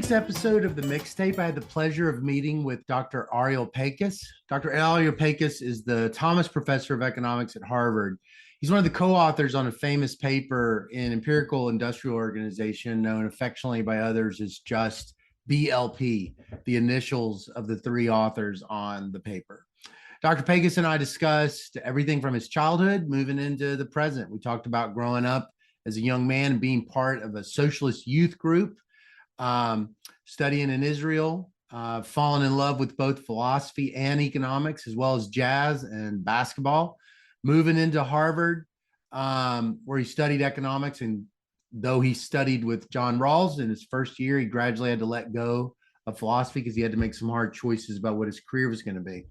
week's episode of the Mixtape, I had the pleasure of meeting with Dr. Ariel Pakes. Dr. Ariel Pakes is the Thomas Professor of Economics at Harvard. He's one of the co-authors on a famous paper in Empirical Industrial Organization, known affectionately by others as just BLP, the initials of the three authors on the paper. Dr. Pakes and I discussed everything from his childhood moving into the present. We talked about growing up as a young man and being part of a socialist youth group, studying in Israel, falling in love with both philosophy and economics, as well as jazz and basketball, moving into Harvard, where he studied economics. And though he studied with John Rawls in his first year, he gradually had to let go of philosophy because he had to make some hard choices about what his career was going to be.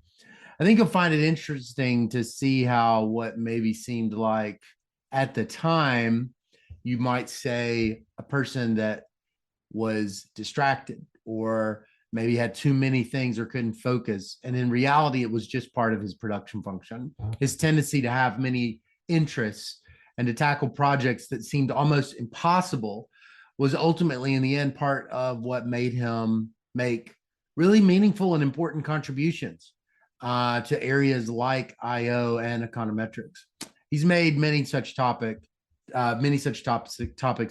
I think you'll find it interesting to see how what maybe seemed like at the time, you might say a person that was distracted or maybe had too many things or couldn't focus. And in reality, it was just part of his production function. His tendency to have many interests and to tackle projects that seemed almost impossible was ultimately in the end part of what made him make really meaningful and important contributions to areas like IO and econometrics. He's made many such topics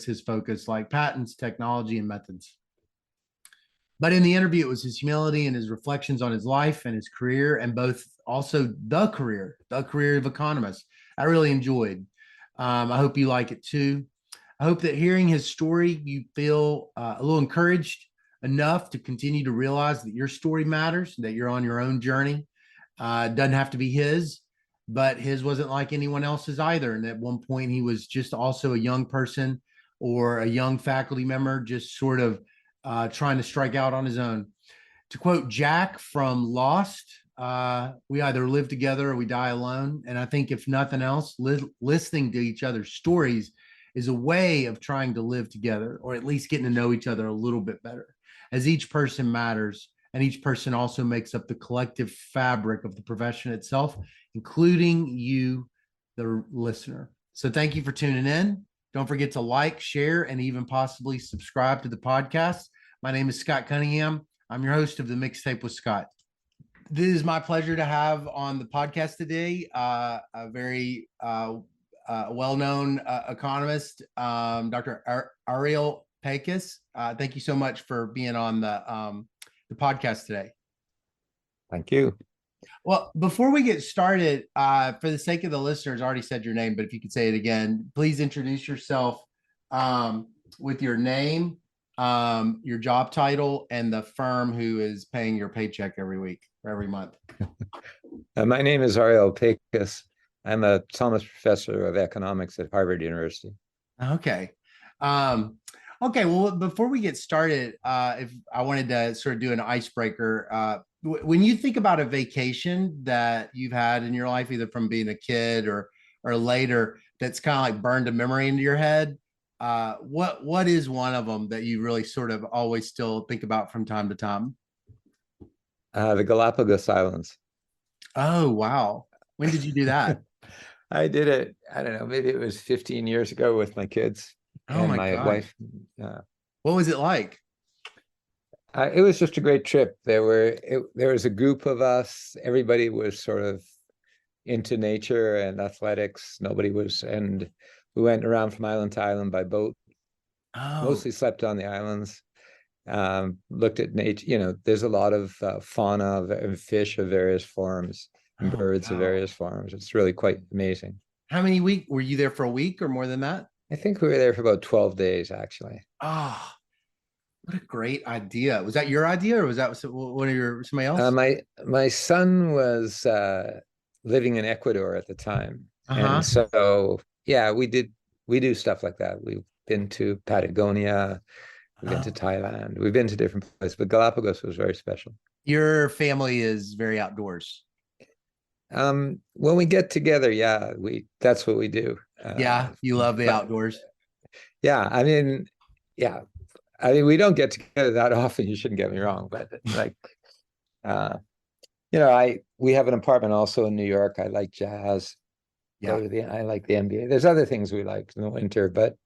his focus, like patents, technology, and methods. But in the interview, it was his humility and his reflections on his life and his career, and both also the career of economist. I really enjoyed. I hope you like it too. I hope that hearing his story, you feel a little encouraged enough to continue to realize that your story matters, that you're on your own journey. It doesn't have to be his, but his wasn't like anyone else's either. And at one point, he was just also a young person or a young faculty member, just sort of trying to strike out on his own. To quote Jack from Lost, we either live together or we die alone. And I think if nothing else, listening to each other's stories is a way of trying to live together, or at least getting to know each other a little bit better, as each person matters. And each person also makes up the collective fabric of the profession itself, including you, the listener. So thank you for tuning in. Don't forget to like, share, and even possibly subscribe to the podcast. My name is Scott Cunningham. I'm your host of the Mixtape with Scott. This is my pleasure to have on the podcast today a very well-known economist, Dr. Ariel Pakes. Thank you so much for being on the podcast today. Thank you. Well, before we get started, for the sake of the listeners, I already said your name, but if you could say it again, please introduce yourself with your name, your job title, and the firm who is paying your paycheck every week or every month. My name is Ariel Pakes. I'm a Thomas Professor of Economics at Harvard University. Okay. Okay, well, before we get started, if I wanted to sort of do an icebreaker, when you think about a vacation that you've had in your life, either from being a kid or later, that's kind of like burned a memory into your head, what is one of them that you really sort of always still think about from time to time? The Galapagos Islands. Oh, wow. When did you do that? I did it, I don't know, maybe it was 15 years ago with my kids. Oh, and my wife. What was it like? It was just a great trip. There was a group of us. Everybody was sort of into nature and athletics. Nobody was, and we went around from island to island by boat. Oh, Mostly slept on the islands. Looked at nature. There's a lot of fauna and fish of various forms and birds of various forms. It's really quite amazing. How many weeks were you there? For a week or more than that? I think we were there for about 12 days, actually. Oh, what a great idea. Was that your idea or was that one of somebody else? My son was living in Ecuador at the time. And so, yeah, we do stuff like that. We've been to Patagonia, we've been to Thailand, we've been to different places, but Galapagos was very special. Your family is very outdoors. When we get together, yeah, that's what we do. Yeah, you love the outdoors. Yeah, I mean, we don't get together that often. You shouldn't get me wrong, but like, we have an apartment also in New York. I like jazz. Yeah, I like the NBA. There's other things we like in the winter, but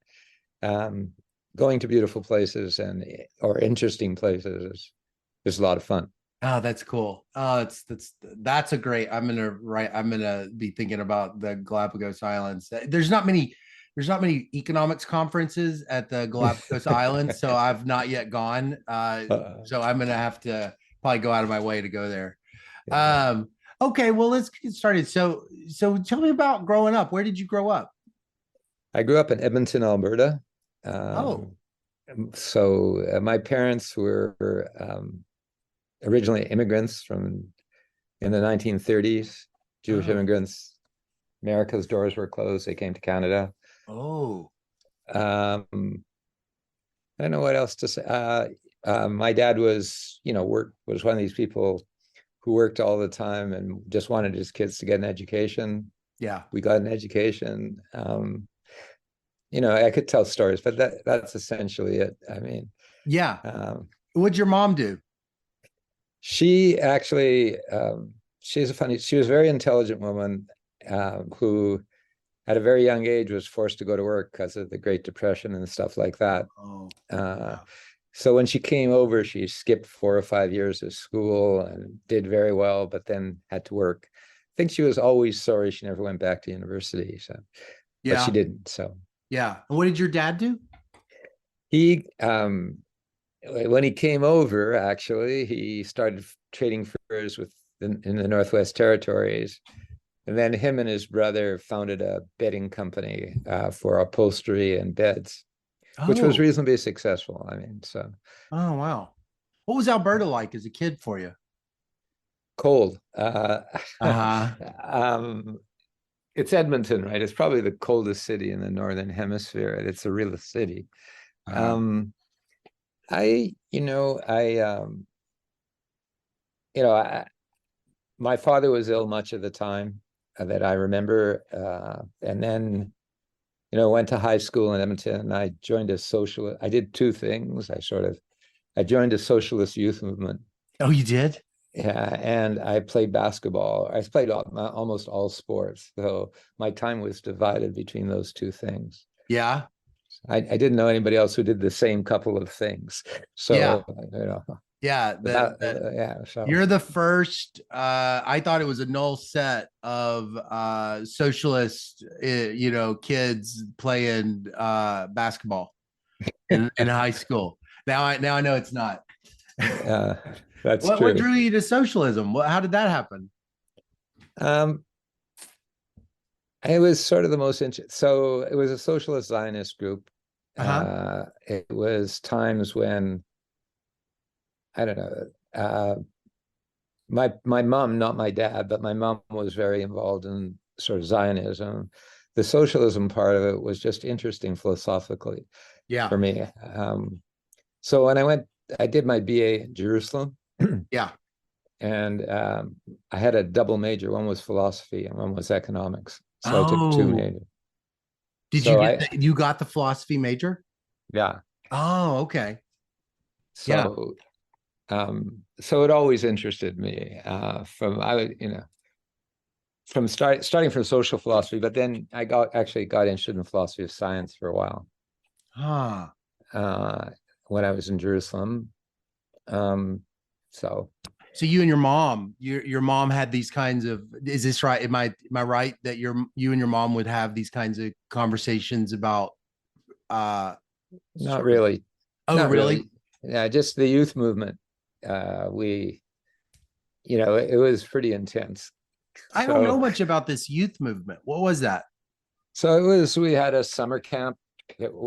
going to beautiful places or interesting places is a lot of fun. Oh, that's cool. Oh, that's a great. I'm gonna be thinking about the Galapagos Islands. There's not many economics conferences at the Galapagos Islands, so I've not yet gone. So I'm gonna have to probably go out of my way to go there. Yeah. Um, okay, well, let's get started. So tell me about growing up. Where did you grow up? I grew up in Edmonton, Alberta. Oh, My parents were originally immigrants from in the 1930s, Jewish oh, immigrants. America's doors were closed. They came to Canada. oh, Um, I don't know what else to say. My dad was, was one of these people who worked all the time and just wanted his kids to get an education. yeah, We got an education. I could tell stories, but that's essentially it. I mean, yeah. um, What'd your mom do? she actually, she was a very intelligent woman who at a very young age was forced to go to work because of the Great Depression and stuff like that. Oh, Uh, yeah. so when she came over, she skipped 4 or 5 years of school and did very well, but then had to work. I think she was always sorry she never went back to university. So, but she Yeah, didn't. So yeah. And what did your dad do? he, when he came over, actually, he started trading furs in the Northwest Territories. And then him and his brother founded a bedding company for upholstery and beds, which was Oh, reasonably successful. I mean, so oh, wow. What was Alberta like as a kid for you? cold. Uh-huh. um, it's Edmonton, right? It's probably the coldest city in the Northern Hemisphere. It's a real city. Uh-huh. Um, I, you know, you know, I, my father was ill much of the time that I remember, and then went to high school in Edmonton. And I joined a socialist. I did two things. I joined a socialist youth movement. Oh, you did? Yeah, and I played basketball. I played almost all sports. So my time was divided between those two things. Yeah. I didn't know anybody else who did the same couple of things. Yeah. So, Yeah. but yeah. So You're the first. I thought it was a null set of socialist, kids playing basketball in high school. Now I know it's not. uh, that's What true. drew you to socialism? How did that happen? Um, it was sort of the most interesting. So it was a socialist Zionist group. Uh-huh. It was times when I don't know. My mom, not my dad, but my mom was very involved in sort of Zionism. The socialism part of it was just interesting philosophically Yeah. for me. So when I did my BA in Jerusalem, Yeah. and I had a double major. One was philosophy and one was economics. So I took two Oh, majors. did you So you got the philosophy major? yeah. Oh, okay. Yeah. So it always interested me from starting from social philosophy, but then I actually got interested in philosophy of science for a while Huh. uh, when I was in Jerusalem. Um, so So you and your mom had these kinds of, is this right? Am I right that you and your mom would have these kinds of conversations about uh not sort of, really, oh, not really? really. Yeah, just the youth movement. It was pretty intense. I don't know So much about this youth movement. What was that? we had a summer camp.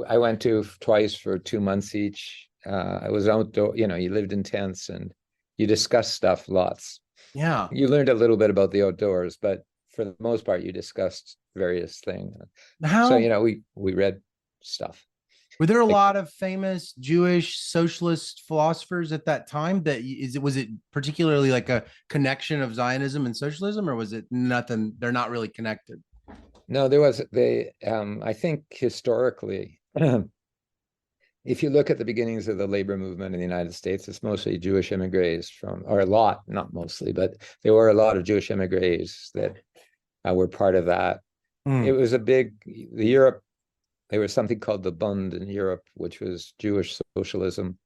I went to twice for 2 months each. I was outdoor, you lived in tents and you discussed stuff lots. Yeah. You learned a little bit about the outdoors, but for the most part, you discussed various things. So, How we read stuff. were there a Like, lot of famous Jewish socialist philosophers at that time that was it particularly like a connection of Zionism and socialism, or was it nothing? They're not really connected. no, I think historically, if you look at the beginnings of the labor movement in the United States, it's mostly Jewish immigrants or a lot, not mostly, but there were a lot of Jewish immigrants that were part of that. It Mm. was the Europe there was something called the Bund in Europe, which was Jewish socialism.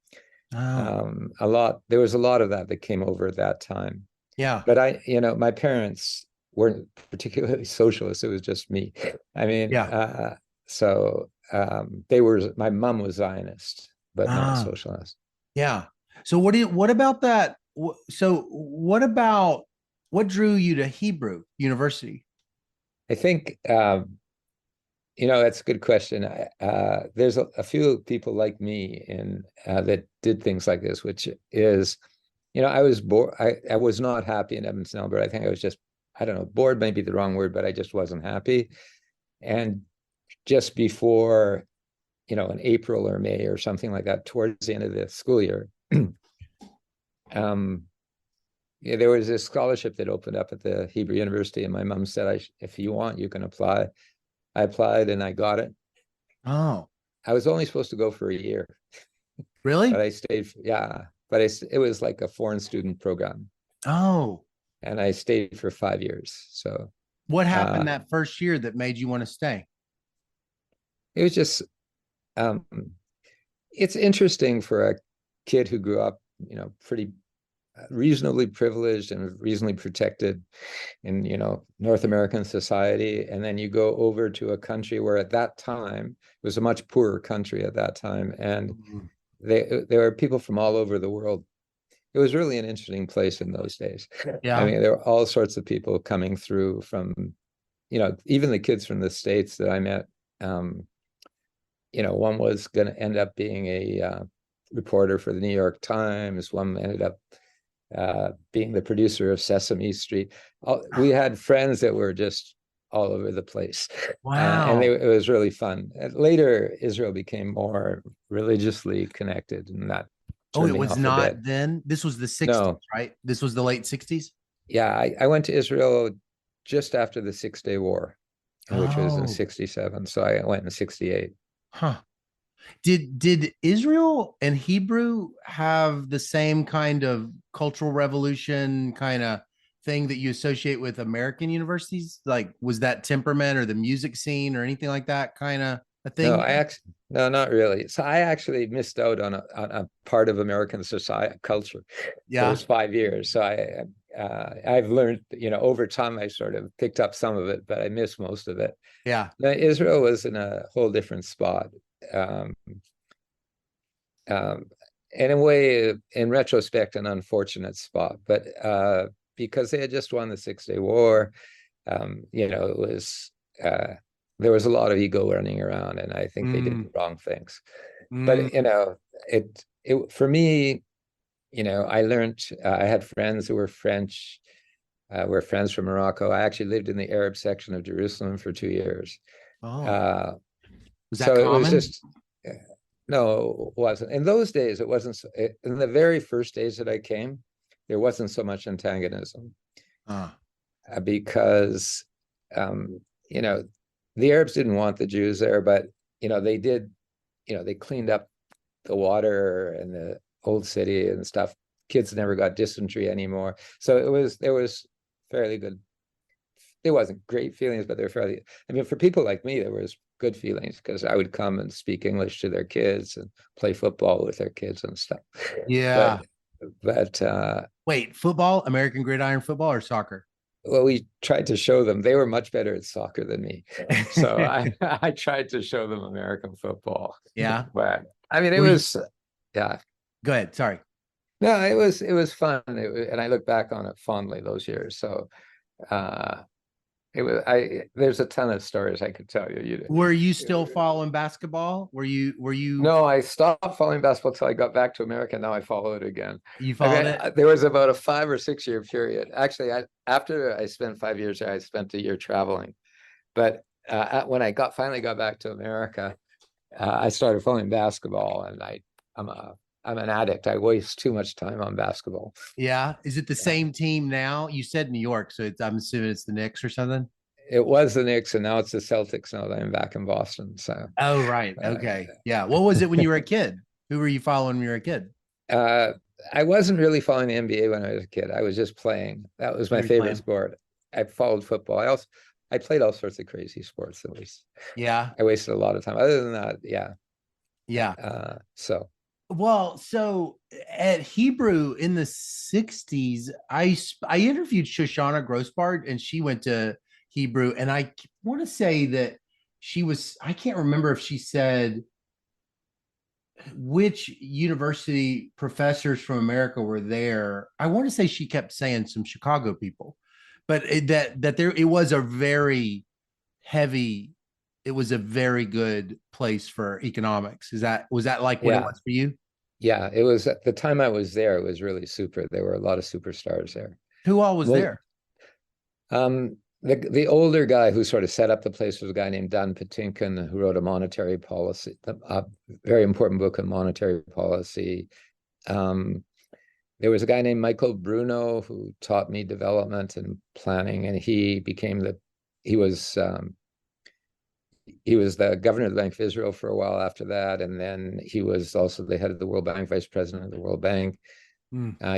Oh, There was a lot of that came over at that time. yeah, But my parents weren't particularly socialist. It was just me. I mean, yeah. my mom was Zionist, but not Ah, socialist. yeah. So what about that? So what about what drew you to Hebrew University? I think, that's a good question. There's a few people like me that did things like this, which is, I was bored. I was not happy in Edmonton, Alberta. I think I was just, I don't know, bored might be the wrong word, but I just wasn't happy. And just before, in April or May or something like that, towards the end of the school year, um, yeah, there was this scholarship that opened up at the Hebrew University, and my mom said, if you want, you can apply. I applied and I got it. Oh, I was only supposed to go for a year, but really? I stayed. Yeah, but it was like a foreign student program, Oh, and I stayed for 5 years. So what happened uh, that first year that made you want to stay? it was just, um, it's interesting for a kid who grew up, pretty reasonably privileged and reasonably protected in North American society, and then you go over to a country where at that time it was a much poorer country at that time, and Mhm. there were people from all over the world. It was really an interesting place in those days. I Yeah. mean, there were all sorts of people coming through from, even the kids from the States that I met. One was going to end up being a reporter for the New York Times. One ended up being the producer of Sesame Street. We had friends that were just all over the place, and Wow. it was really fun. Later, Israel became more religiously connected, and that Oh, turned it me was off a not bit. then. This was the 60s, No, right? This was the late 60s. yeah, I went to Israel just after the Six-Day War, which was in Oh, '67. So I went in '68. huh. Did Israel and Hebrew have the same kind of cultural revolution kind of thing that you associate with American universities? Like, was that temperament or the music scene or anything like that kind of a No, thing? no, not really. So I actually missed out on a part of American society culture, Yeah, those 5 years. So I've learned, over time I sort of picked up some of it, but I missed most of it. yeah. Now, Israel was in a whole different spot. Um, um, in a way, in retrospect, an unfortunate spot, but because they had just won the Six-Day War, it was uh, there was a lot of ego running around, and I think they did Mm, the wrong things. But mm. it for me, I learned. I had friends who were French. We're friends from Morocco. I actually lived in the Arab section of Jerusalem for 2 years. Oh, Uh, was that so it was common? just no, it wasn't. In those days, it wasn't. In the very first days that I came, there wasn't so much antagonism Ah, because um, you know the Arabs didn't want the Jews there, but they did. They cleaned up the water and the old city and stuff. Kids never got dysentery anymore, so there was fairly good. There wasn't great feelings, but they're fairly. I mean, for people like me, there was good feelings because I would come and speak English to their kids and play football with their kids and stuff. But yeah. but Wait, football, American gridiron football or soccer? well, we tried to show them they were much better at soccer than me. So I tried to show them American football. Yeah. But I mean, it Were you, was, yeah. go ahead. Sorry. No, it was fun. And I look back on it fondly those years. So uh there's a ton of stories I could tell you. Were you still following basketball? Were you No, I stopped following basketball till I got back to America. Now I follow it again. you I followed mean, it? there was about a 5 or 6 year period. Actually, after I spent 5 years there, I spent a year traveling. But when I finally got back to America, I started following basketball, and I'm a I'm an addict. I waste too much time on basketball. Yeah. Is it the Yeah. same team now? You said New York, so I'm assuming it's the Knicks or something. It was the Knicks, and now it's the Celtics. Now that I'm back in Boston, so Oh, right. uh, Okay. Yeah. What was it when you were a kid? Who were you following when you were a kid? uh, I wasn't really following the NBA when I was a kid. I was just playing. That was Who my were you favorite playing? sport. I followed football. I also I played all sorts of crazy sports. At least Yeah. I wasted a lot of time. Other than that, yeah. Yeah. So Well, so at Hebrew in the 60s, I interviewed Shoshana Grossbard and she went to Hebrew. And I want to say that I can't remember if she said which university professors from America were there. I want to say she kept saying some Chicago people, but it was a very heavy, it was a very good place for economics. Was that like what it yeah, was for you? yeah. It was at the time I was there. It was really super. There were a lot of superstars there. Who all was Well, there? the older guy who sort of set up the place was a guy named Don Patinkin, who wrote a monetary policy, a very important book on monetary policy. Um, there was a guy named Michael Bruno who taught me development and planning, and he was he was the governor of the Bank of Israel for a while after that, and then he was also the head of the World Bank, vice president of the World Bank.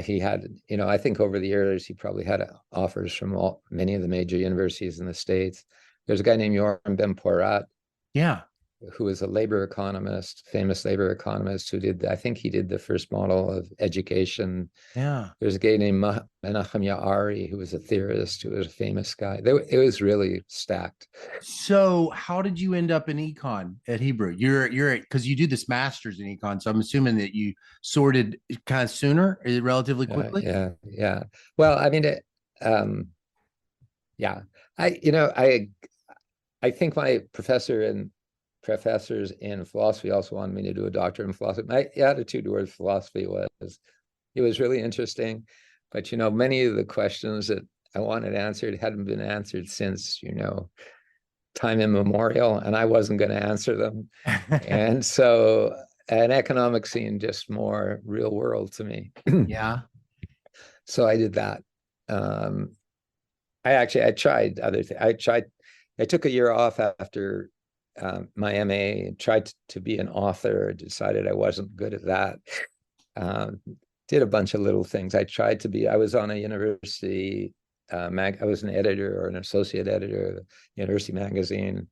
He had, I think over the years he probably had offers from many of the major universities in the States. There's a guy named Yoram Ben Porat, Yeah. who was a labor economist, famous labor economist, I think he did the first model of education. Yeah. There's a guy named Menachem Yaari, who was a theorist, who was a famous guy. It was really stacked. So how did you end up in econ at Hebrew? You're because you do this master's in econ, so I'm assuming that you sorted kind of sooner, relatively quickly. Yeah. Well, I mean, yeah. I think my professors in philosophy also wanted me to do a doctorate in philosophy. My attitude towards philosophy was it was really interesting, but many of the questions that I wanted answered hadn't been answered since time immemorial, and I wasn't going to answer them. And so an economics seemed just more real world to me. Yeah. So I did that. I tried other things. I took a year off after my MA, tried to be an author, decided I wasn't good at that. Did a bunch of little things. I was on a university I was an editor or an associate editor of the university magazine.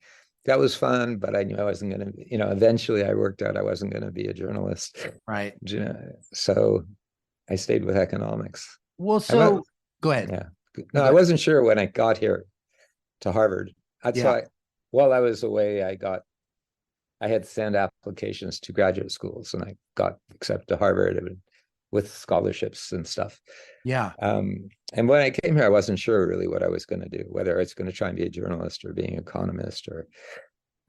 That was fun, but I knew I wasn't going to, eventually I worked out I wasn't going to be a journalist. Right. So I stayed with economics. Well, so go ahead. Yeah. No, I wasn't sure when I got here to Harvard. That's why while I was away, I had to send applications to graduate schools and I got accepted to Harvard with scholarships and stuff. Yeah. And when I came here, I wasn't sure really what I was going to do, whether I was going to try and be a journalist or being an economist. Or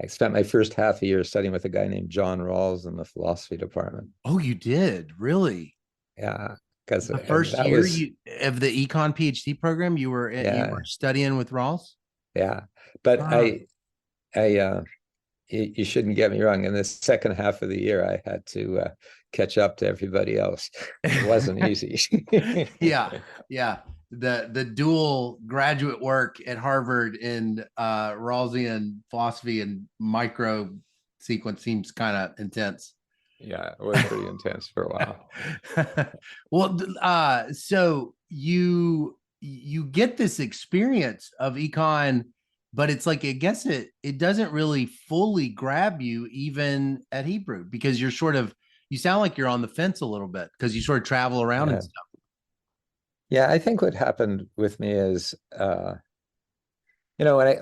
I spent my first half a year studying with a guy named John Rawls in the philosophy department. Oh, you did? Really? Yeah. Because the first year of the econ PhD program, you were studying with Rawls? Yeah. But you shouldn't get me wrong. In the second half of the year, I had to catch up to everybody else. It wasn't easy. Yeah. The dual graduate work at Harvard in Rawlsian philosophy and micro sequence seems kind of intense. Yeah, it was pretty intense for a while. Well, so you get this experience of econ, but it's like I guess it doesn't really fully grab you even at Hebrew because you sound like you're on the fence a little bit because you sort of travel around and stuff. Yeah, I think what happened with me is when I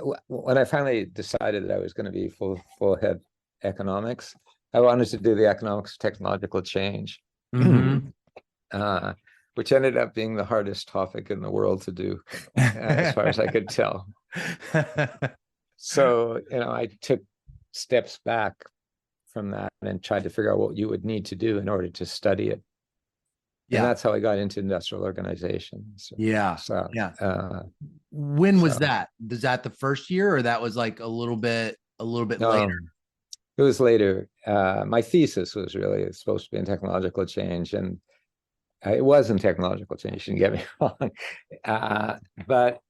finally decided that I was going to be full head economics, I wanted to do the economics of technological change, which ended up being the hardest topic in the world to do, as far as I could tell. So, I took steps back from that and tried to figure out what you would need to do in order to study it. Yeah. And that's how I got into industrial organization. When was that? Was that the first year or that was like a little bit later? It was later. My thesis was really supposed to be in technological change, and it wasn't technological change, shouldn't get me wrong. But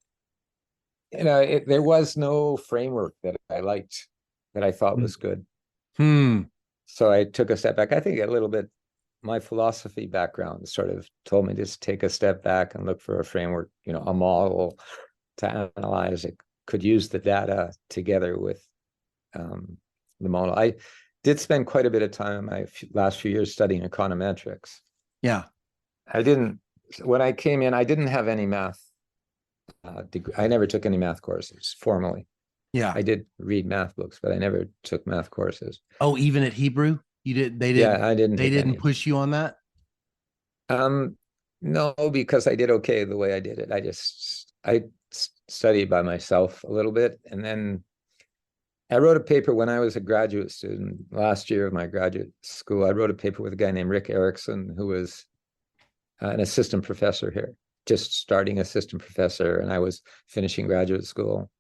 there was no framework that I liked, that I thought was good. So I took a step back. I think a little bit my philosophy background sort of told me to take a step back and look for a framework, a model to analyze could use the data together with the model. I did spend quite a bit of time in my last few years studying econometrics. Yeah. When I came in, I didn't have any math degree. I never took any math courses formally. Yeah. I did read math books, but I never took math courses. Oh, even at Hebrew, you did. Yeah, I didn't. They didn't push you on that. No, because I did okay the way I did it. I studied by myself a little bit, and then I wrote a paper when I was a graduate student last year of my graduate school. I wrote a paper with a guy named Rick Erickson, who was an assistant professor here, just starting assistant professor, and I was finishing graduate school.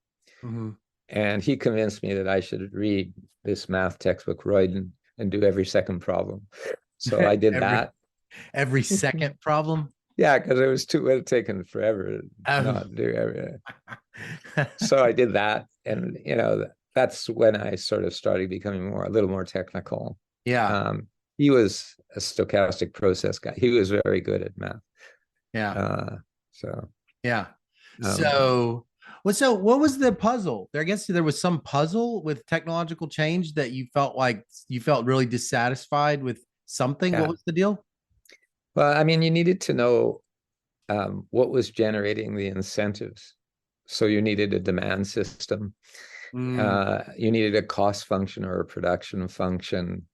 Mm-hmm. And he convinced me that I should read this math textbook, Rerun, and do every second problem. So I did that. Every second problem? Yeah, because it would have taken forever to not do everything. So I did that. And, that's when I sort of started becoming a little more technical. Yeah. He was a stochastic process guy. He was very good at math. Yeah. Yeah. So what was the puzzle? I guess there was some puzzle with technological change that you felt really dissatisfied with something. Yeah. What was the deal? Well, I mean, you needed to know what was generating the incentives. So you needed a demand system. You needed a cost function or a production function.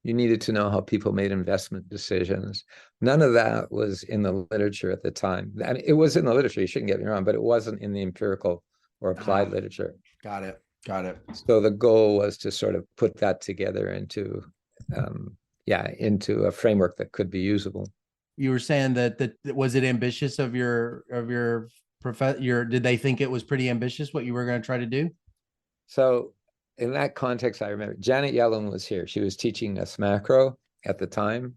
You needed to know how people made investment decisions. None of that was in the literature at the time. I mean, it was in the literature, you shouldn't get me wrong, but it wasn't in the empirical or applied literature. Got it. So the goal was to sort of put that together into a framework that could be usable. You were saying that was it ambitious of your did they think it was pretty ambitious what you were going to try to do? So in that context, I remember Janet Yellen was here. She was teaching us macro at the time,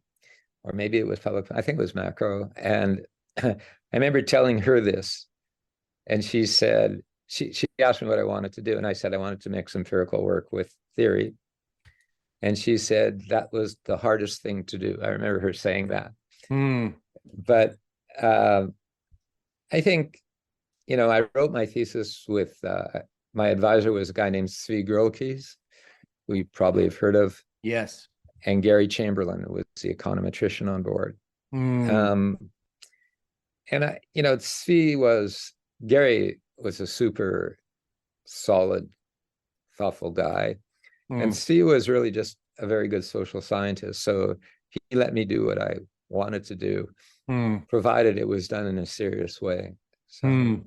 or maybe it was I think it was macro. And I remember telling her this, and she said, she asked me what I wanted to do. And I said, I wanted to mix empirical work with theory. And she said, that was the hardest thing to do. I remember her saying that. But I think, I wrote my thesis with, my advisor was a guy named Zvi Grolkes, who you probably have heard of. Yes. And Gary Chamberlain, who was the econometrician on board. And Gary was a super solid, thoughtful guy. And Zvi was really just a very good social scientist. So he let me do what I wanted to do, provided it was done in a serious way. So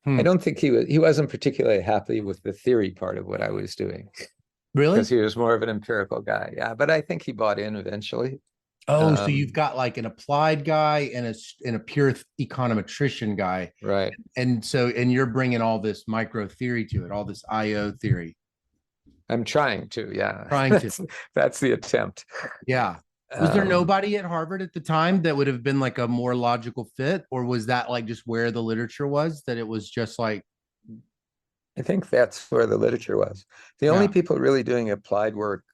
I don't think he wasn't particularly happy with the theory part of what I was doing. Really? Because he was more of an empirical guy. Yeah, but I think he bought in eventually. Oh, so you've got like an applied guy and a pure econometrician guy. Right. And you're bringing all this micro theory to it, all this IO theory. I'm trying to, yeah. That's the attempt. Yeah. Was there nobody at Harvard at the time that would have been like a more logical fit, or was that like just where the literature was, that it was just like? I think that's where the literature was. The only people really doing applied work,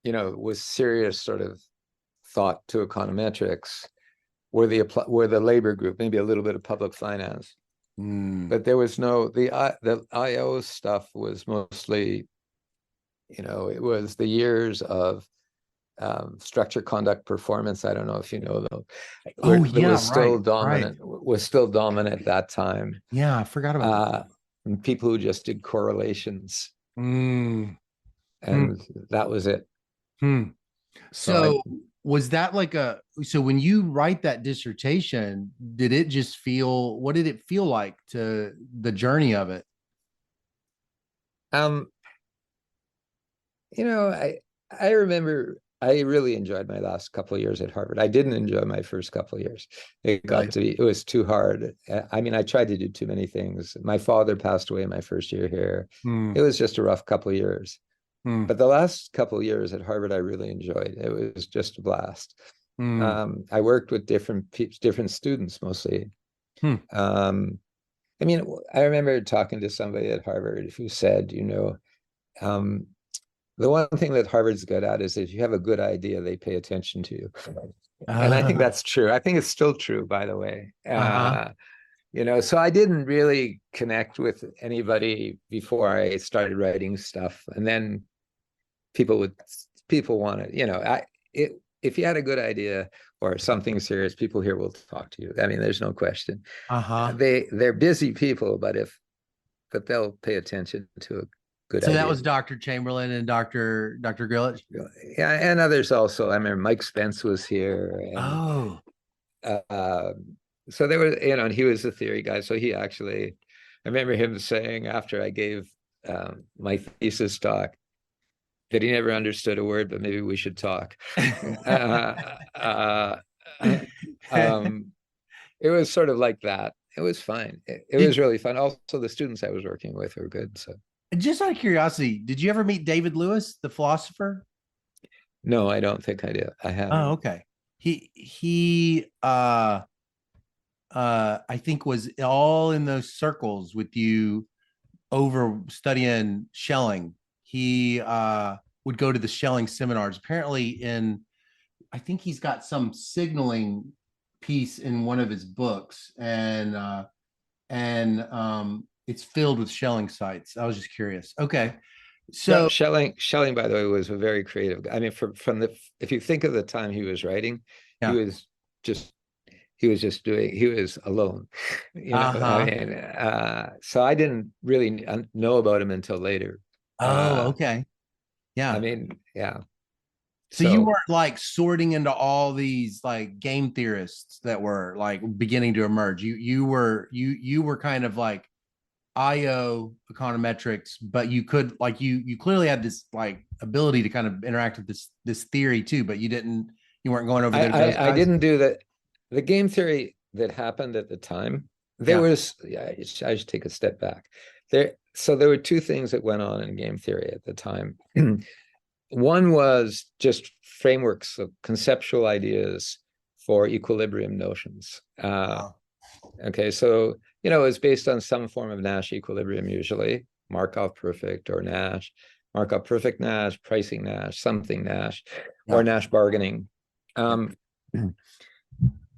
with serious sort of thought to econometrics were the labor group, maybe a little bit of public finance. But there was the IO stuff was mostly, it was the years of structure, conduct, performance. I don't know if you know though. Was still dominant. Right. Was still dominant at that time. Yeah, I forgot about that. And people who just did correlations, and that was it. So was that like so when you write that dissertation, what did it feel like to the journey of it? I remember I really enjoyed my last couple of years at Harvard. I didn't enjoy my first couple of years. It was too hard. I mean, I tried to do too many things. My father passed away my first year here. It was just a rough couple of years. But the last couple of years at Harvard, I really enjoyed. It was just a blast. I worked with different students mostly. I mean, I remember talking to somebody at Harvard who said, the one thing that Harvard's good at is if you have a good idea, they pay attention to you. And I think that's true. I think it's still true, by the way. So I didn't really connect with anybody before I started writing stuff. And then people wanted, if you had a good idea or something serious, people here will talk to you. I mean, there's no question. Uh-huh. They're busy people, but they'll pay attention to a good So idea. that was Dr. Chamberlain and Dr. Grillich. Yeah, and others also. I remember Mike Spence was here. Oh. So there was, and he was a theory guy. So he actually, I remember him saying after I gave my thesis talk that he never understood a word, but maybe we should talk. It was sort of like that. It was fine. It was really fun. Also, the students I was working with were good. So, just out of curiosity, did you ever meet David Lewis, the philosopher? no, I don't think I did. I haven't. Oh, okay. He I think was all in those circles with you over studying Schelling. He would go to the Schelling seminars. Apparently, I think he's got some signaling piece in one of his books, and it's filled with Schelling sites. I was just curious. Okay, so Schelling, by the way, was a very creative guy. I mean, if you think of the time he was writing, yeah. he was just he was alone. I mean, so I didn't really know about him until later. Oh, okay. Yeah. I mean, yeah. So you weren't like sorting into all these like game theorists that were like beginning to emerge. You were kind of like IO econometrics, but you could like you clearly had this like ability to kind of interact with this theory too, but you weren't going over there. I didn't do that. The game theory that happened at the time, I should take a step back. So there were two things that went on in game theory at the time. One was just frameworks of conceptual ideas for equilibrium notions. Okay, so it's based on some form of Nash equilibrium, usually Markov perfect or Nash, Markov perfect Nash, pricing Nash, something Nash, or Nash bargaining.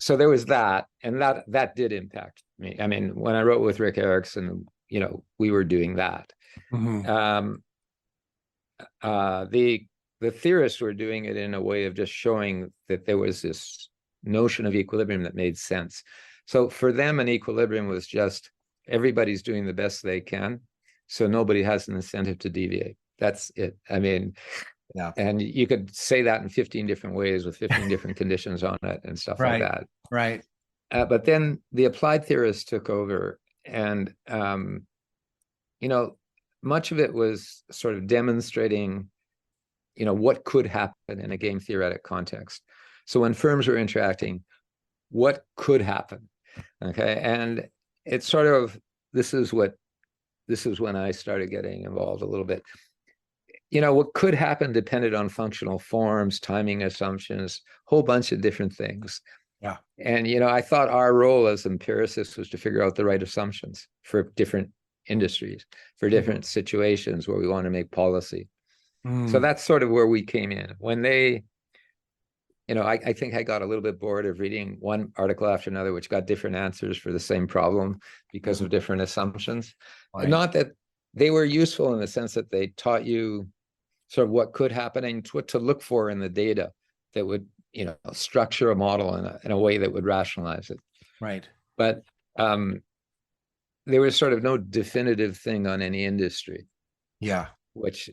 So there was that, and that did impact me. I mean, when I wrote with Rick Erickson, we were doing that. Mm-hmm. The theorists were doing it in a way of just showing that there was this notion of equilibrium that made sense. So for them, an equilibrium was just everybody's doing the best they can, so nobody has an incentive to deviate. That's it. I mean, yeah. And you could say that in 15 different ways with 15 different conditions on it and stuff like that. Right. But then the applied theorists took over, and much of it was sort of demonstrating what could happen in a game theoretic context. So when firms were interacting, what could happen? Okay. And it's sort of, this is when I started getting involved a little bit. What could happen depended on functional forms, timing assumptions, whole bunch of different things. Yeah. And, I thought our role as empiricists was to figure out the right assumptions for different industries, for different situations where we want to make policy. So that's sort of where we came in. When they, I think I got a little bit bored of reading one article after another, which got different answers for the same problem because of different assumptions. Right. Not that they were useful in the sense that they taught you sort of what could happen and what to look for in the data that would, structure a model in a way that would rationalize it. Right. But there was sort of no definitive thing on any industry. Yeah. Which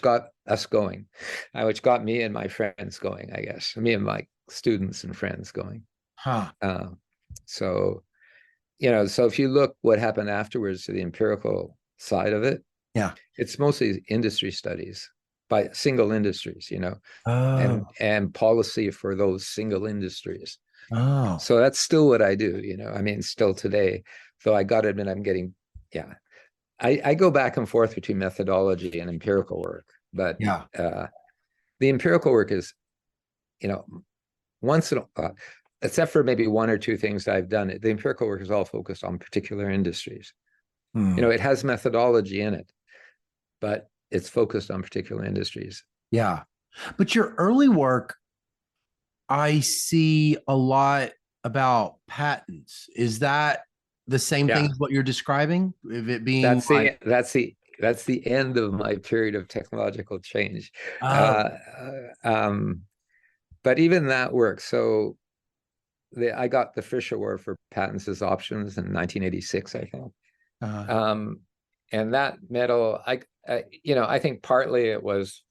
got us going, which got me and my friends going, I guess. Me and my students and friends going. So if you look what happened afterwards to the empirical side of it, it's mostly industry studies by single industries, and policy for those single industries. So that's still what I do, I mean, still today, though I got to admit I'm getting, I go back and forth between methodology and empirical work, but the empirical work is, once in a except for maybe one or two things that I've done, the empirical work is all focused on particular industries. It has methodology in it, but it's focused on particular industries. Yeah. But your early work, I see a lot about patents. Is that the same thing Yeah, as what you're describing? If it being that's like, the end of my period of technological change. oh, Uh, um, but even that works. So I got the Fisher Award for patents as options in 1986, I think. uh, Um, and that medal, I think partly it was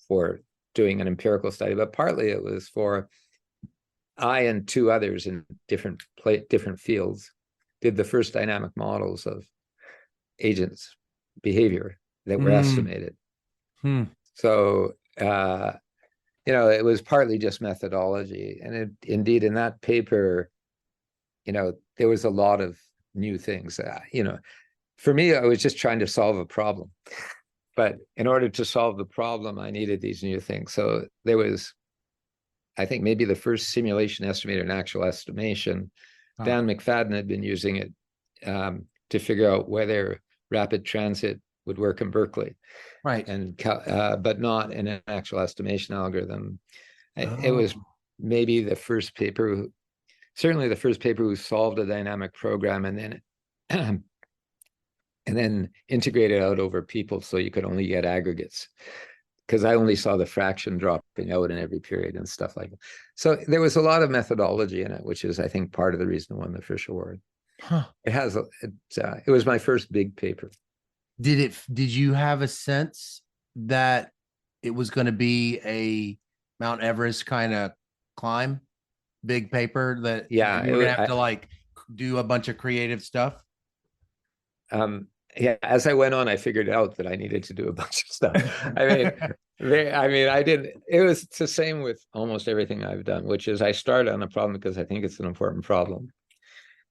for doing an empirical study, but partly it was for I and two others in different fields did the first dynamic models of agents' behavior that were mm, estimated. hmm, So it was partly just methodology, and indeed in that paper, there was a lot of new things. For me, I was just trying to solve a problem, but in order to solve the problem, I needed these new things. So there was, I think, maybe the first simulation estimator in actual estimation. uh, Dan McFadden had been using it to figure out whether rapid transit would work in Berkeley, right. but not in an actual estimation algorithm. It was Oh, maybe the first paper, certainly the first paper who solved a dynamic program and then and then integrated out over people so you could only get aggregates, because I only saw the fraction dropping out in every period and stuff like that. So there was a lot of methodology in it, which is, I think, part of the reason I won the Fish Award. huh. It was my first big paper. Did you have a sense that it was going to be a Mount Everest kind of climb, big paper that Yeah, you were going to have to like do a bunch of creative stuff? um, yeah, as I went on, I figured out that I needed to do a bunch of stuff. I mean, I didn't. It was the same with almost everything I've done, which is I start on a problem because I think it's an important problem,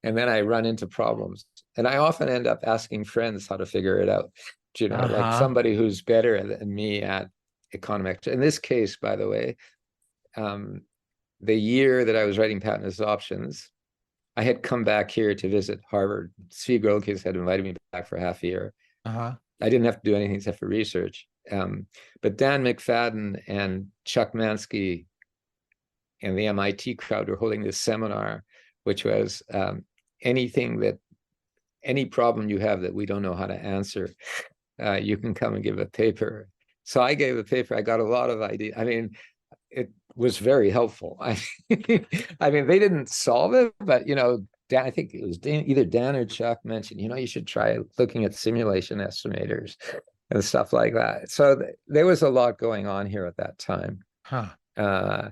and then I run into problems, and I often end up asking friends how to figure it out. Like Uh-huh. somebody who's better than me at economics. In this case, by the way, um, the year that I was writing patent as options, I had come back here to visit Harvard. Svi Grolkes had invited me back for half a year. Uh-huh. I didn't have to do anything except for research. But Dan McFadden and Chuck Mansky and the MIT crowd were holding this seminar, which was any problem you have that we don't know how to answer, you can come and give a paper. So I gave a paper. I got a lot of ideas. I mean, it was very helpful. I mean, they didn't solve it, but Dan, I think it was either Dan or Chuck mentioned, you should try looking at simulation estimators and stuff like that. So there was a lot going on here at that time. Huh. Uh,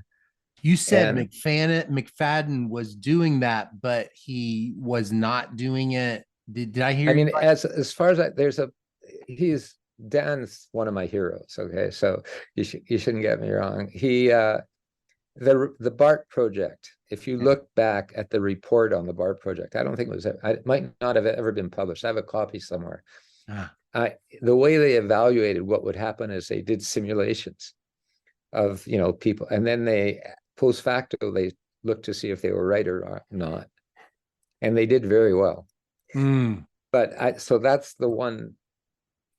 You said and McFadden was doing that, but he was not doing it. Did I hear I you mean, right? as far as he's Dan's one of my heroes. Okay, so you shouldn't get me wrong. The BART project, if you Yeah. look back at the report on the BART project, I don't think it might not have ever been published. I have a copy somewhere. Ah, The way they evaluated what would happen is they did simulations of, people, and then they post facto, they looked to see if they were right or not. And they did very well. mm, So that's the one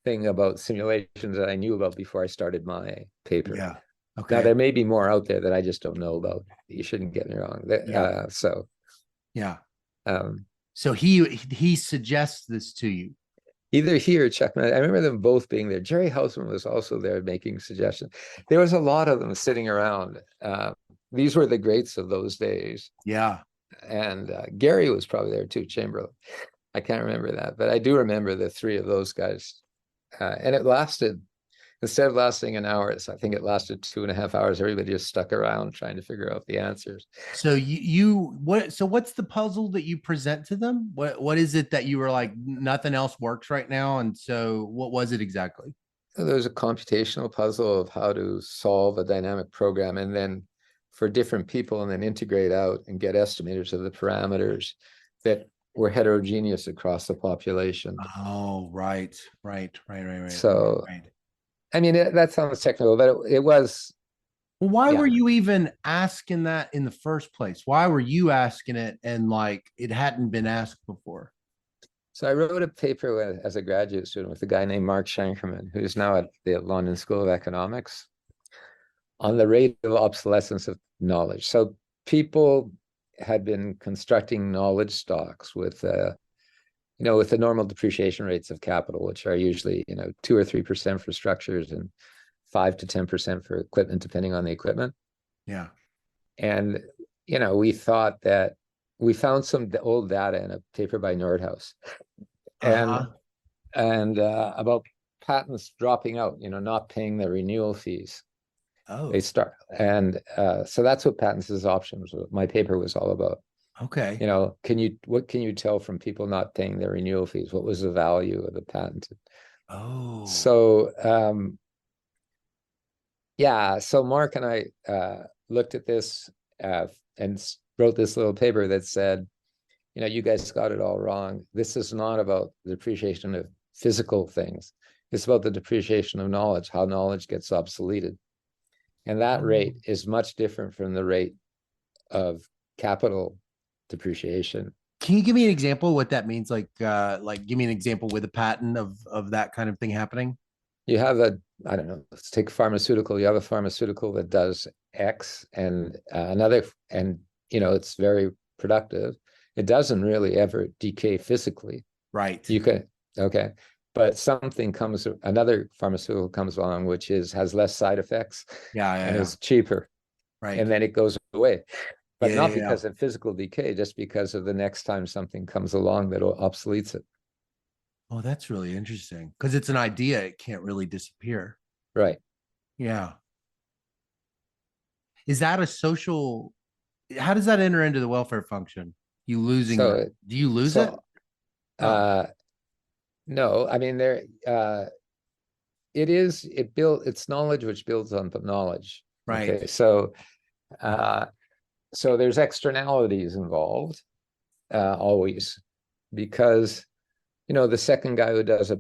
thing about simulations that I knew about before I started my paper. yeah. Now, Okay. there may be more out there that I just don't know about. You shouldn't get me wrong. Yeah. So, Yeah. um, So he suggests this to you. either he or Chuck, I remember them both being there. Jerry Hausman was also there making suggestions. There was a lot of them sitting around. These were the greats of those days. Yeah. And Gary was probably there too, Chamberlain. I can't remember that, but I do remember the three of those guys. And it lasted, instead of lasting an hour, I think it lasted 2.5 hours. Everybody just stuck around trying to figure out the answers. So what's the puzzle that you present to them? What is it that you were like nothing else works right now? And so what was it exactly? So there's a computational puzzle of how to solve a dynamic program and then for different people and then integrate out and get estimators of the parameters that were heterogeneous across the population. Oh, right, So, right. I mean, that sounds technical, but it was, Well, why were yeah. you even asking that in the first place? Why were you asking it and like it hadn't been asked before? So I wrote a paper as a graduate student with a guy named Mark Shankerman, who's now at the London School of Economics, on the rate of obsolescence of knowledge. So people, had been constructing knowledge stocks with with the normal depreciation rates of capital, which are usually 2 or 3% for structures and 5 to 10% for equipment, depending on the equipment. Yeah. And we thought that we found some old data in a paper by Nordhaus, and about patents dropping out, not paying their renewal fees. Oh. They start, and so that's what patents as options. My paper was all about. Okay. What can you tell from people not paying their renewal fees? What was the value of the patent? Oh. So so Mark and I looked at this and wrote this little paper that said, you guys got it all wrong. This is not about the depreciation of physical things. It's about the depreciation of knowledge, how knowledge gets obsoleted. And that rate is much different from the rate of capital depreciation. Can you give me an example of what that means? Like give me an example with a patent of that kind of thing happening. You have I don't know, let's take pharmaceutical. You have a pharmaceutical that does X and another, and it's very productive. It doesn't really ever decay physically. Right. You can, okay. But another pharmaceutical comes along, which has less side effects. And is cheaper. Right. And then it goes away. But not because of physical decay, just because of the next time something comes along that obsoletes it. Oh, that's really interesting. Because it's an idea. It can't really disappear. Right. Yeah. Is that a social? How does that enter into the welfare function? You losing that? Do you lose it? No, I mean, it's knowledge which builds on knowledge. Right. Okay. So there's externalities involved, always, because the second guy who does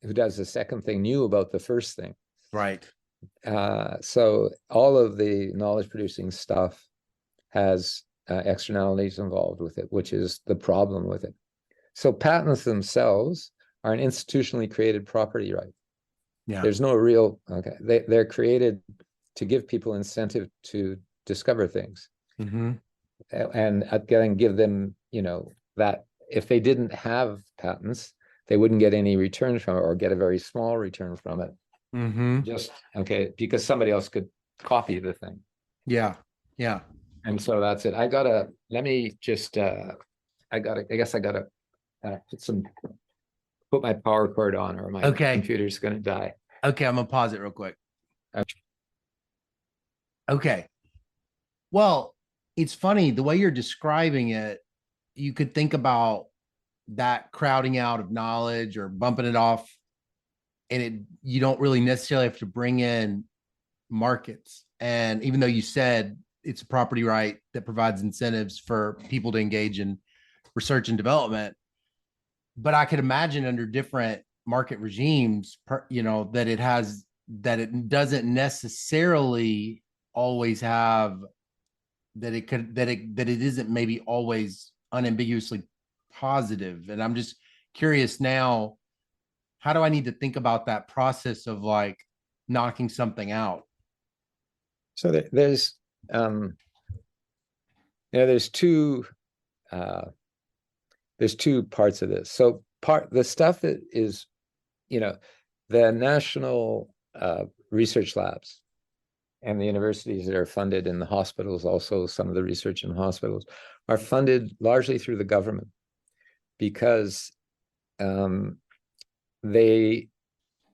the second thing knew about the first thing. Right. So all of the knowledge producing stuff has externalities involved with it, which is the problem with it. So patents themselves are an institutionally created property right. Yeah. There's no real, they're created to give people incentive to discover things. Mm-hmm. And again, give them, that if they didn't have patents, they wouldn't get any return from it, or get a very small return from it. Mm-hmm. Because somebody else could copy the thing. Yeah. Yeah. And so that's it. I guess I gotta put my power cord on, or my computer's gonna die. Okay, I'm gonna pause it real quick. Okay. Well, it's funny the way you're describing it. You could think about that crowding out of knowledge or bumping it off, and you don't really necessarily have to bring in markets. And even though you said it's a property right that provides incentives for people to engage in research and development, but I could imagine under different market regimes, that it doesn't necessarily always have that it isn't maybe always unambiguously positive. And I'm just curious now, how do I need to think about that process of like knocking something out? So there's two parts of this. So the stuff that is, the national research labs and the universities that are funded, in the hospitals, also some of the research in hospitals, are funded largely through the government, because there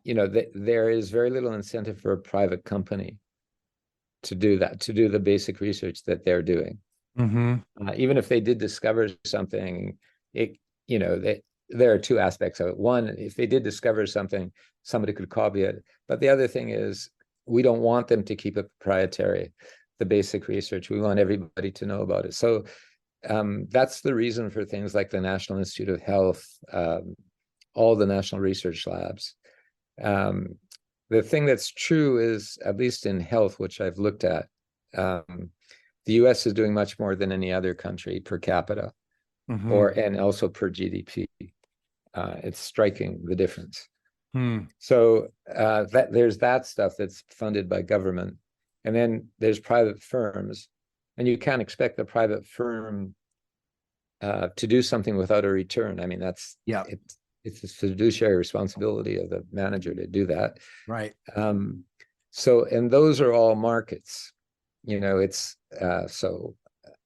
is very little incentive for a private company to do the basic research that they're doing. Mm-hmm. Even if they did discover something, there are two aspects of it. One, if they did discover something, somebody could copy it. But the other thing is, we don't want them to keep it proprietary, the basic research. We want everybody to know about it. So that's the reason for things like the National Institute of Health, all the national research labs. The thing that's true is, at least in health, which I've looked at, the US is doing much more than any other country per capita, and also per GDP. It's striking, the difference. So there's that stuff that's funded by government. And then there's private firms And you can't expect the private firm to do something without a return. I mean, Yeah. it's a fiduciary responsibility of the manager to do that. Right. So, and those are all markets. It's so,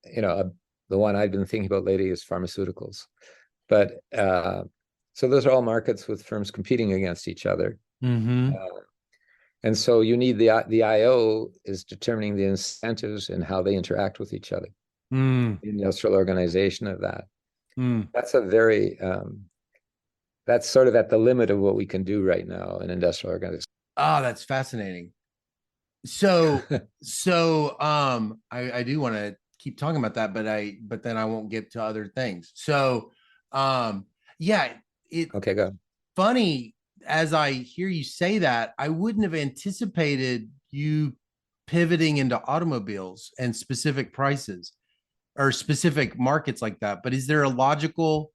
the one I've been thinking about lately is pharmaceuticals. But so those are all markets with firms competing against each other. Mm-hmm. And so you need the IO is determining the incentives and how they interact with each other. Mm. The industrial organization of that. Mm. That's a very that's sort of at the limit of what we can do right now in industrial organization. Oh, that's fascinating. So, I do want to keep talking about that, but then I won't get to other things. So, yeah, it Okay, go. funny as I hear you say that, I wouldn't have anticipated you pivoting into automobiles and specific prices or specific markets like that. But is there a logical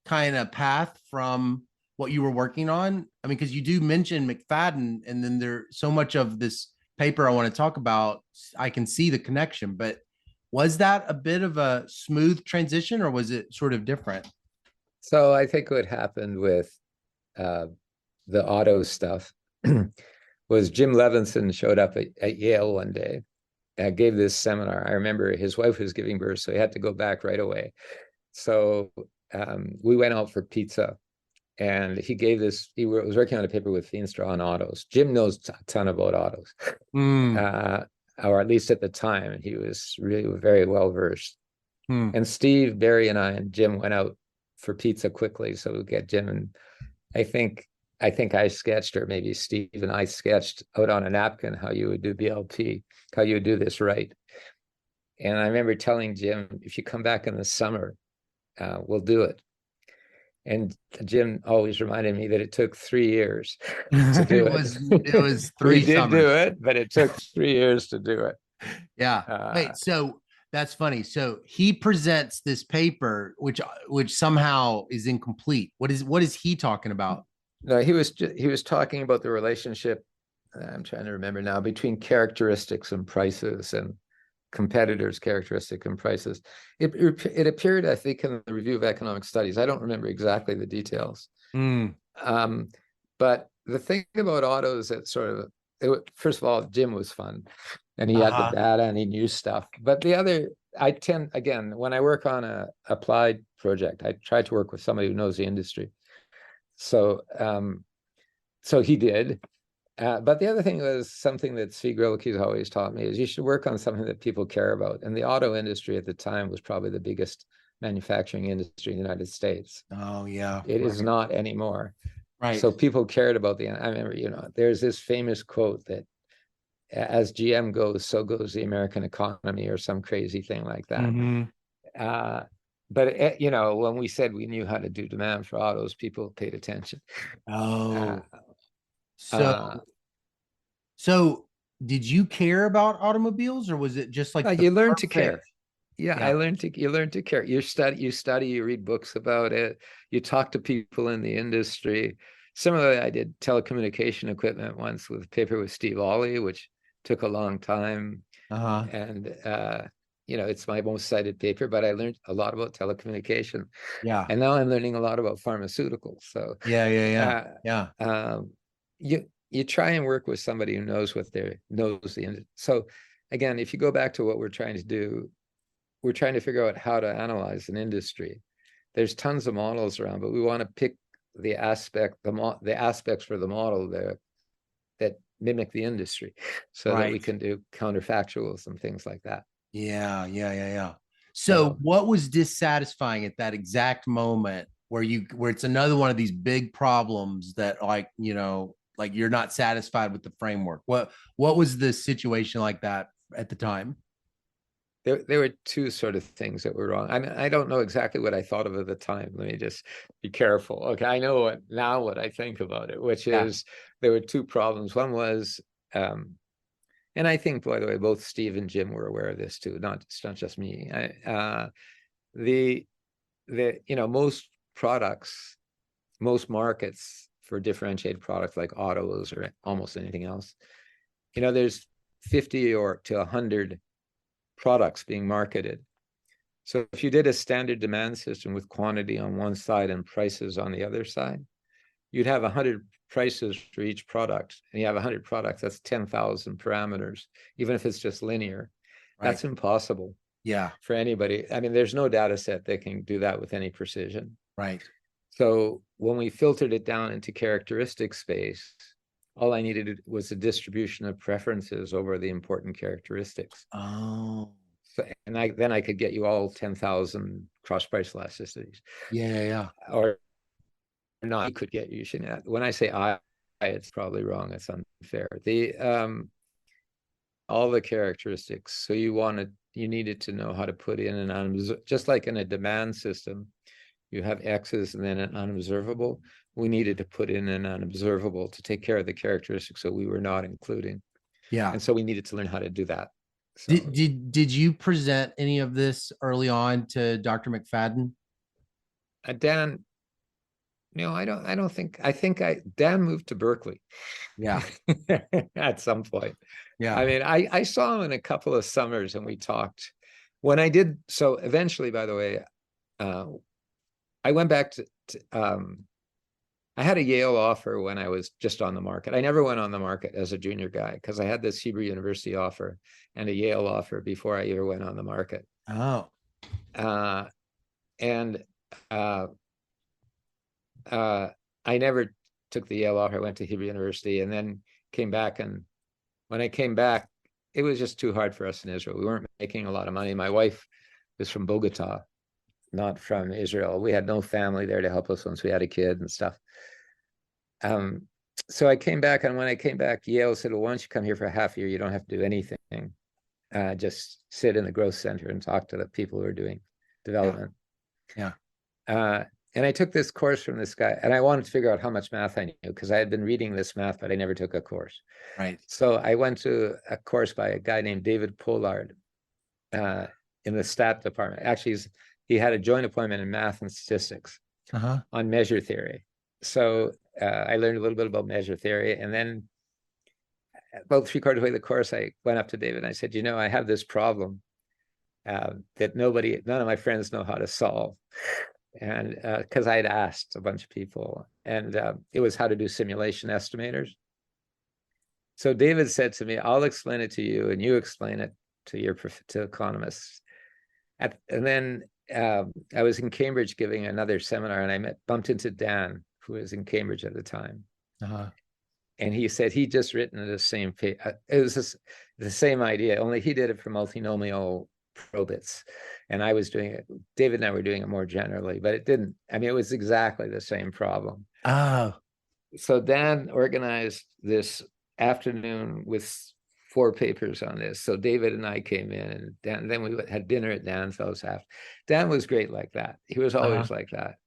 kind of path from what you were working on? I mean, because you do mention McFadden, and then there so much of this paper I want to talk about, I can see the connection. But was that a bit of a smooth transition, or was it sort of different? So I think what happened with uh, the auto stuff was Jim Levinson showed up at Yale one day and gave this seminar. I remember his wife was giving birth, so he had to go back right away. So we went out for pizza, and he gave this. He was working on a paper with Feenstra on autos. Jim knows a ton about autos, or at least at the time, he was really very well versed. And Steve, Barry, and I and Jim went out for pizza quickly, so we get Jim. And I think I sketched, or maybe Steve and I sketched out on a napkin how you would do BLP, how you would do this right. And I remember telling Jim, if you come back in the summer, we'll do it. And Jim always reminded me that it took 3 years to do It was We 3 did do summers. it, but it took 3 years to do it. Yeah. Wait, so that's funny. So he presents this paper, which somehow is incomplete. What is he talking about? No, he was talking about the relationship. I'm trying to remember now, between characteristics and prices, and competitors' characteristic and prices. It appeared, I think, in the Review of Economic Studies. I don't remember exactly the details. But the thing about autos that first of all, Jim was fun, and he had the data and he knew stuff. But the other, I tend, again, when I work on a applied project, I try to work with somebody who knows the industry. So, so he did. But the other thing was something that Zvi Griliki's always taught me is you should work on something that people care about. And the auto industry at the time was probably the biggest manufacturing industry in the United States. Oh, yeah. It is not anymore. Right. So people cared about I remember, there's this famous quote that as GM goes, so goes the American economy, or some crazy thing like that. But when we said we knew how to do demand for autos, people paid attention. Oh. So did you care about automobiles, or was it just like you learn to care? Yeah, you learn to care. You study, you read books about it, you talk to people in the industry. Similarly, I did telecommunication equipment once with a paper with Steve Ollie, which took a long time. And it's my most cited paper, but I learned a lot about telecommunication. Yeah. And now I'm learning a lot about pharmaceuticals. So you try and work with somebody who knows knows the industry. So again, if you go back to what we're trying to do, we're trying to figure out how to analyze an industry. There's tons of models around, but we want to pick the aspects for the model that mimic the industry, so that we can do counterfactuals and things like that. Yeah. So what was dissatisfying at that exact moment where it's another one of these big problems that like you're not satisfied with the framework? What was the situation like that at the time? There were two sort of things that were wrong. I mean, I don't know exactly what I thought of at the time. Let me just be careful. Okay, I know what I think about it, which is there were two problems. One was, and I think, by the way, both Steve and Jim were aware of this too. It's not just me. Most products, most markets for differentiated products like autos or almost anything else, there's 50 or to 100 products being marketed. So if you did a standard demand system with quantity on one side and prices on the other side, you'd have 100 prices for each product, and you have 100 products. That's 10,000 parameters, even if it's just linear. Right. That's impossible. Yeah. For anybody. I mean, there's no data set that can do that with any precision. Right. So when we filtered it down into characteristic space, all I needed was a distribution of preferences over the important characteristics. Oh. So, and then I could get you all 10,000 cross price elasticities. Yeah. Or not, I could get you. When I say it's probably wrong. It's unfair. All the characteristics. So you needed to know how to put in an just like in a demand system, you have X's and then an unobservable. We needed to put in an unobservable to take care of the characteristics that we were not including. Yeah. And so we needed to learn how to do that. So, did you present any of this early on to Dr. McFadden? Dan, no, I don't think. Dan moved to Berkeley. Yeah. At some point. Yeah. I mean, I saw him in a couple of summers and we talked. When I did, so eventually, by the way, I went back to I had a Yale offer when I was just on the market. I never went on the market as a junior guy because I had this Hebrew University offer and a Yale offer before I ever went on the market. Oh. I never took the Yale offer. I went to Hebrew University and then came back. And when I came back, it was just too hard for us in Israel. We weren't making a lot of money. My wife was from Bogota, not from Israel. We had no family there to help us once we had a kid and stuff. So I came back, and when I came back, Yale said, well, why don't you come here for a half year? You don't have to do anything. Just sit in the growth center and talk to the people who are doing development. Yeah. And I took this course from this guy, and I wanted to figure out how much math I knew because I had been reading this math, but I never took a course. Right. So I went to a course by a guy named David Pollard in the stat department. Actually, he had a joint appointment in math and statistics on measure theory. So I learned a little bit about measure theory. And then about 3/4 of the way the course, I went up to David and I said, I have this problem that none of my friends know how to solve. And because I had asked a bunch of people, and it was how to do simulation estimators. So David said to me, I'll explain it to you and you explain it to economists. And then I was in Cambridge giving another seminar, and I bumped into Dan, who was in Cambridge at the time. And he said he'd just written the same paper. It was the same idea, only he did it for multinomial probits. And I was doing it, David and I were doing it more generally, but it didn't. I mean, it was exactly the same problem. Oh. So Dan organized this afternoon with 4 papers on this. So David and I came in, and then we had dinner at Dan's house after. Dan was great like that. He was always like that.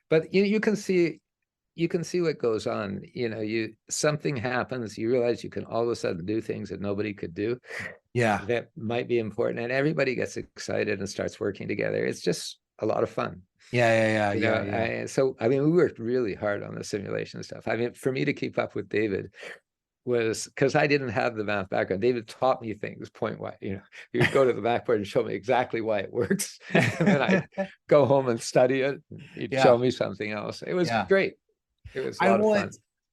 But you can see what goes on. Something happens, you realize you can all of a sudden do things that nobody could do. Yeah. That might be important, and everybody gets excited and starts working together. It's just a lot of fun. Yeah. So I mean, we worked really hard on the simulation stuff. I mean, for me to keep up with David was because I didn't have the math background. David taught me things point why, he would go to the backboard and show me exactly why it works. And then I'd go home and study it. He'd show me something else. It was great. It was a lot of fun.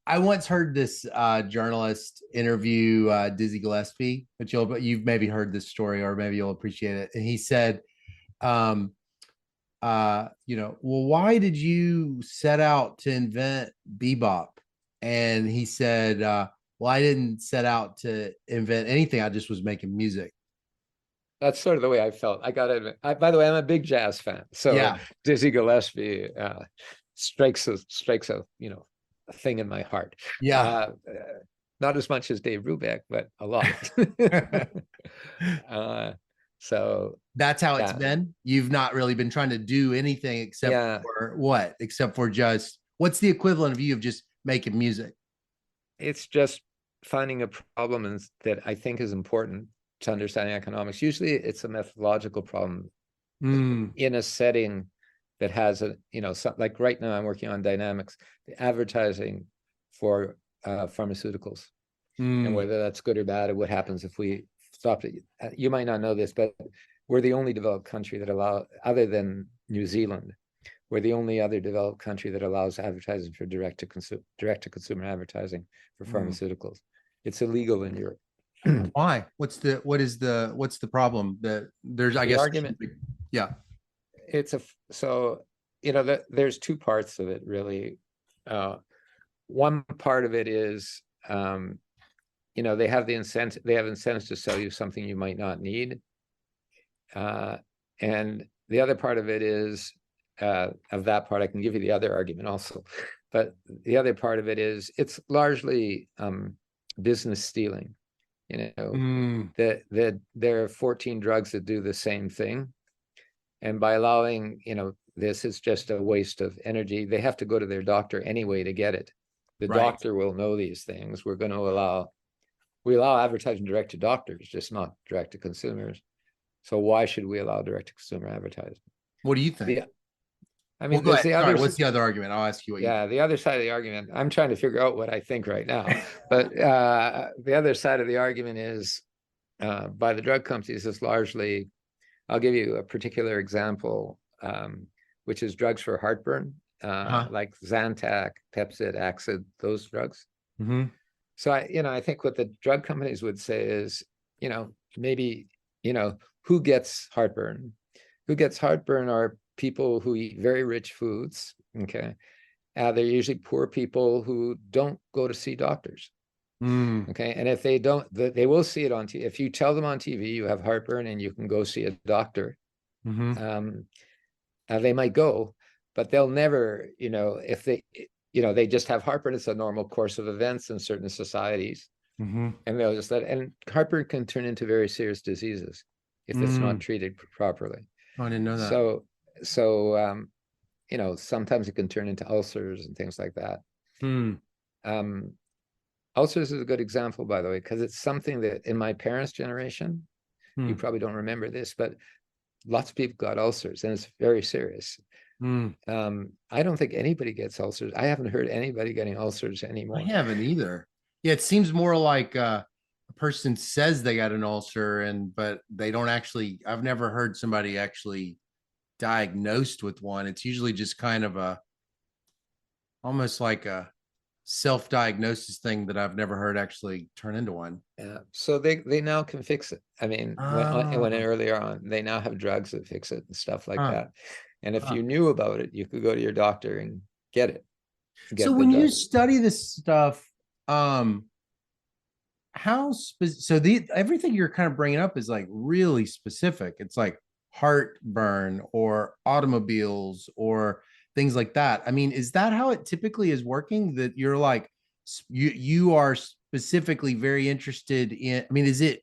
I once heard this journalist interview Dizzy Gillespie, but you've maybe heard this story, or maybe you'll appreciate it. And he said, well, why did you set out to invent bebop? And he said, well, I didn't set out to invent anything. I just was making music. That's sort of the way I felt. I got to admit, by the way, I'm a big jazz fan. So Dizzy Gillespie strikes a thing in my heart. Not as much as Dave Brubeck, but a lot. So that's how it's been. You've not really been trying to do anything except for what? Except for just, what's the equivalent of you of just making music? It's just finding a problem that I think is important to understanding economics. Usually it's a methodological problem in a setting that has like right now I'm working on dynamics, the advertising for pharmaceuticals, and whether that's good or bad, and what happens if we stop it. You might not know this, but we're the only developed country that other than New Zealand, we're the only other developed country that allows advertising for direct to consumer advertising for pharmaceuticals. It's illegal in Europe. Why? What's the problem? That there's, I The guess, argument. Yeah. There's two parts of it, really. One part of it is, they have incentives to sell you something you might not need. And the other part of it is, of that part, I can give you the other argument also. But the other part of it is, it's largely business stealing. That there are 14 drugs that do the same thing. And by allowing, this is just a waste of energy. They have to go to their doctor anyway to get it. The doctor will know these things. We allow advertising direct to doctors, just not direct to consumers. So why should we allow direct to consumer advertising? What do you think? There's the other. What's the other argument? I'll ask you what you think. The other side of the argument, I'm trying to figure out what I think right now. But the other side of the argument is, by the drug companies, is largely, I'll give you a particular example, which is drugs for heartburn, like Zantac, Pepcid, Axid, those drugs. Mm-hmm. So I think what the drug companies would say is, maybe, who gets heartburn? Who gets heartburn are people who eat very rich foods. Okay. They're usually poor people who don't go to see doctors. Okay. And if they don't, they will see it on TV. If you tell them on TV you have heartburn and you can go see a doctor, they might go, but they'll never, if they just have heartburn, it's a normal course of events in certain societies. And they'll just and heartburn can turn into very serious diseases if it's not treated properly. Oh, I didn't know that. So sometimes it can turn into ulcers and things like that. Ulcers is a good example, by the way, because it's something that in my parents' generation, you probably don't remember this, but lots of people got ulcers and it's very serious. I don't think anybody gets ulcers. I haven't heard anybody getting ulcers anymore. I haven't either. Yeah, it seems more like a person says they got an ulcer, but they don't actually. I've never heard somebody actually diagnosed with one. It's usually just kind of almost like a self-diagnosis thing that I've never heard actually turn into one. Yeah. So they now can fix it. I mean, when earlier on, they now have drugs that fix it and stuff like that. And if you knew about it, you could go to your doctor and get it. So when you study this stuff, everything you're kind of bringing up is like really specific. It's like heartburn or automobiles or things like that. I mean, is that how it typically is working? That you're like, you are specifically very interested in, I mean, is it,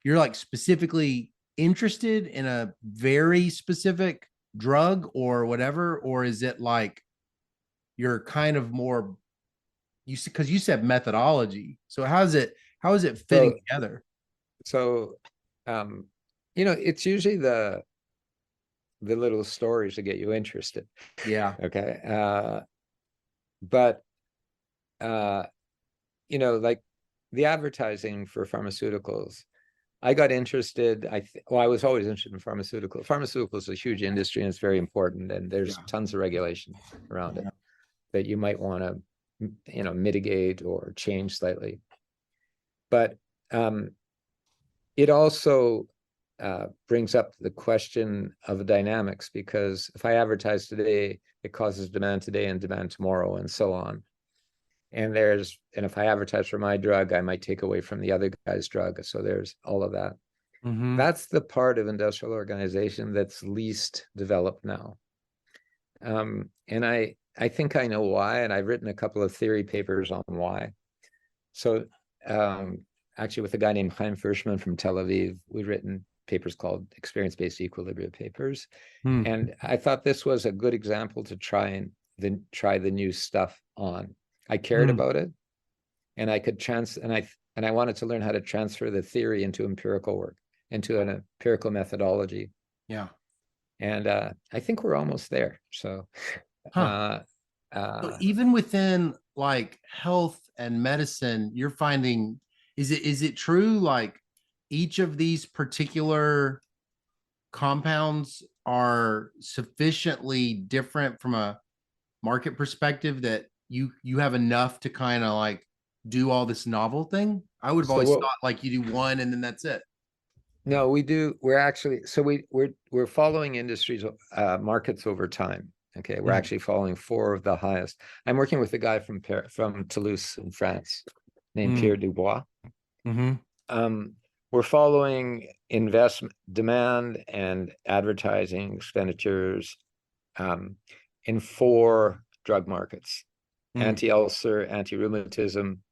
you're like specifically interested in a very specific drug or whatever? Or is it like, you're kind of more, because you said methodology. So how is it fitting together? So, it's usually the little stories to get you interested. Yeah. Okay. But like the advertising for pharmaceuticals, I got interested. I was always interested in pharmaceuticals. Pharmaceuticals is a huge industry and it's very important. And there's tons of regulation around it that you might want to, mitigate or change slightly. But it also brings up the question of dynamics, because if I advertise today, it causes demand today and demand tomorrow and so on. And if I advertise for my drug, I might take away from the other guy's drug. So there's all of that. That's the part of industrial organization that's least developed now. And I think I know why, and I've written a couple of theory papers on why. So actually with a guy named Chaim Frischman from Tel Aviv, we've written papers called experience-based equilibrium papers. And I thought this was a good example to try the new stuff on. I cared about it, and I could I wanted to learn how to transfer the theory into empirical work, into an empirical methodology. Yeah. And I think we're almost there. So, so even within like health and medicine, you're finding, is it true? Like each of these particular compounds are sufficiently different from a market perspective that you have enough to kind of like do all this novel thing? I would have So always what? thought like you do one and then that's it. No, we do. We're actually we're following industries markets over time. Okay, we're Mm, actually following four of the highest. I'm working with a guy from Toulouse in France named mm, Pierre Dubois. mm-hmm, Um, we're following investment demand and advertising expenditures um, in four drug markets: mm, anti-ulcer, anti-rheumatism,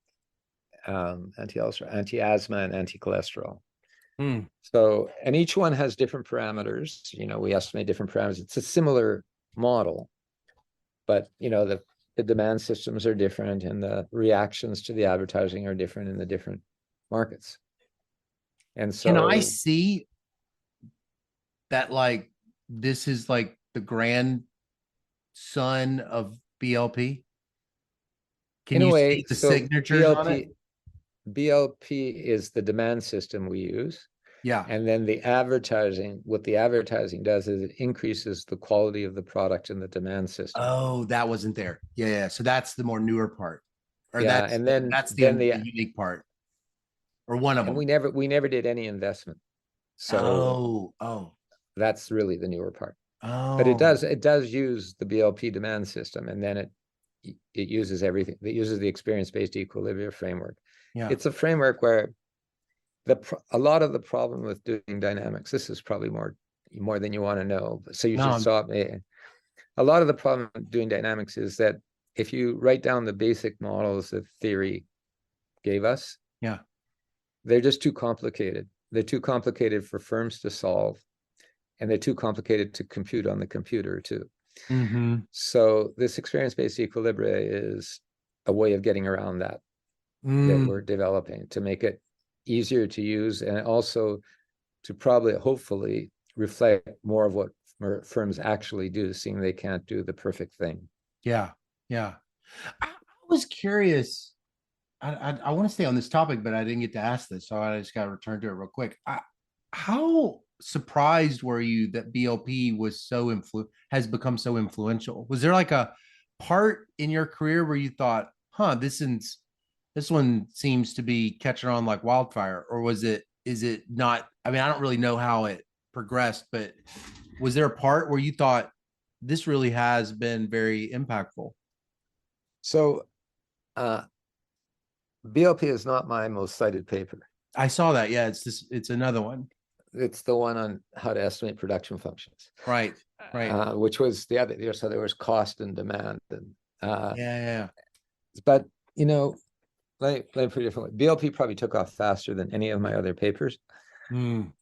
anti-ulcer, anti-asthma, and anti-cholesterol. mm. So, and each one has different parameters. We estimate different parameters. It's a similar model, but the demand systems are different and the reactions to the advertising are different in the different markets. And Can I so, see that like this is like the grandson of BLP? Can in a you way, see the signatures on it? BLP is the demand system we use. Yeah. And then what the advertising does is it increases the quality of the product in the demand system. Oh, that wasn't there. Yeah, yeah. So that's the more newer part, or Yeah, and then that's then the unique part, or one of and them. we never did any investment. So Oh, oh, that's really the newer part. But oh. it does use the BLP demand system, and then it uses everything. It uses the experience-based equilibrium framework. Yeah. It's a framework where a lot of the problem with doing dynamics, this is probably more than you want to know, so you should No. stop me. A lot of the problem with doing dynamics is that if you write down the basic models that theory gave us, Yeah. they're just too complicated. They're too complicated for firms to solve, and they're too complicated to compute on the computer too. Mm-hmm. So this experience-based equilibria is a way of getting around that we're Mm. developing to make it easier to use, and also to probably, hopefully, reflect more of what firms actually do, seeing they can't do the perfect thing. Yeah. Yeah. I was curious. I want to stay on this topic, but I didn't get to ask this, so I just got to return to it real quick. How surprised were you that BLP has become so influential? Was there like a part in your career where you thought, "Huh, this one seems to be catching on like wildfire," or is it not? I mean, I don't really know how it progressed, but was there a part where you thought this really has been very impactful? So uh, BLP is not my most cited paper. I saw that. Yeah, it's another one. It's the one on how to estimate production functions, Right. Right. which was the other year. So there was cost and demand, and Yeah, yeah. but let me put it differently. BLP probably took off faster than any of my other papers. Mm,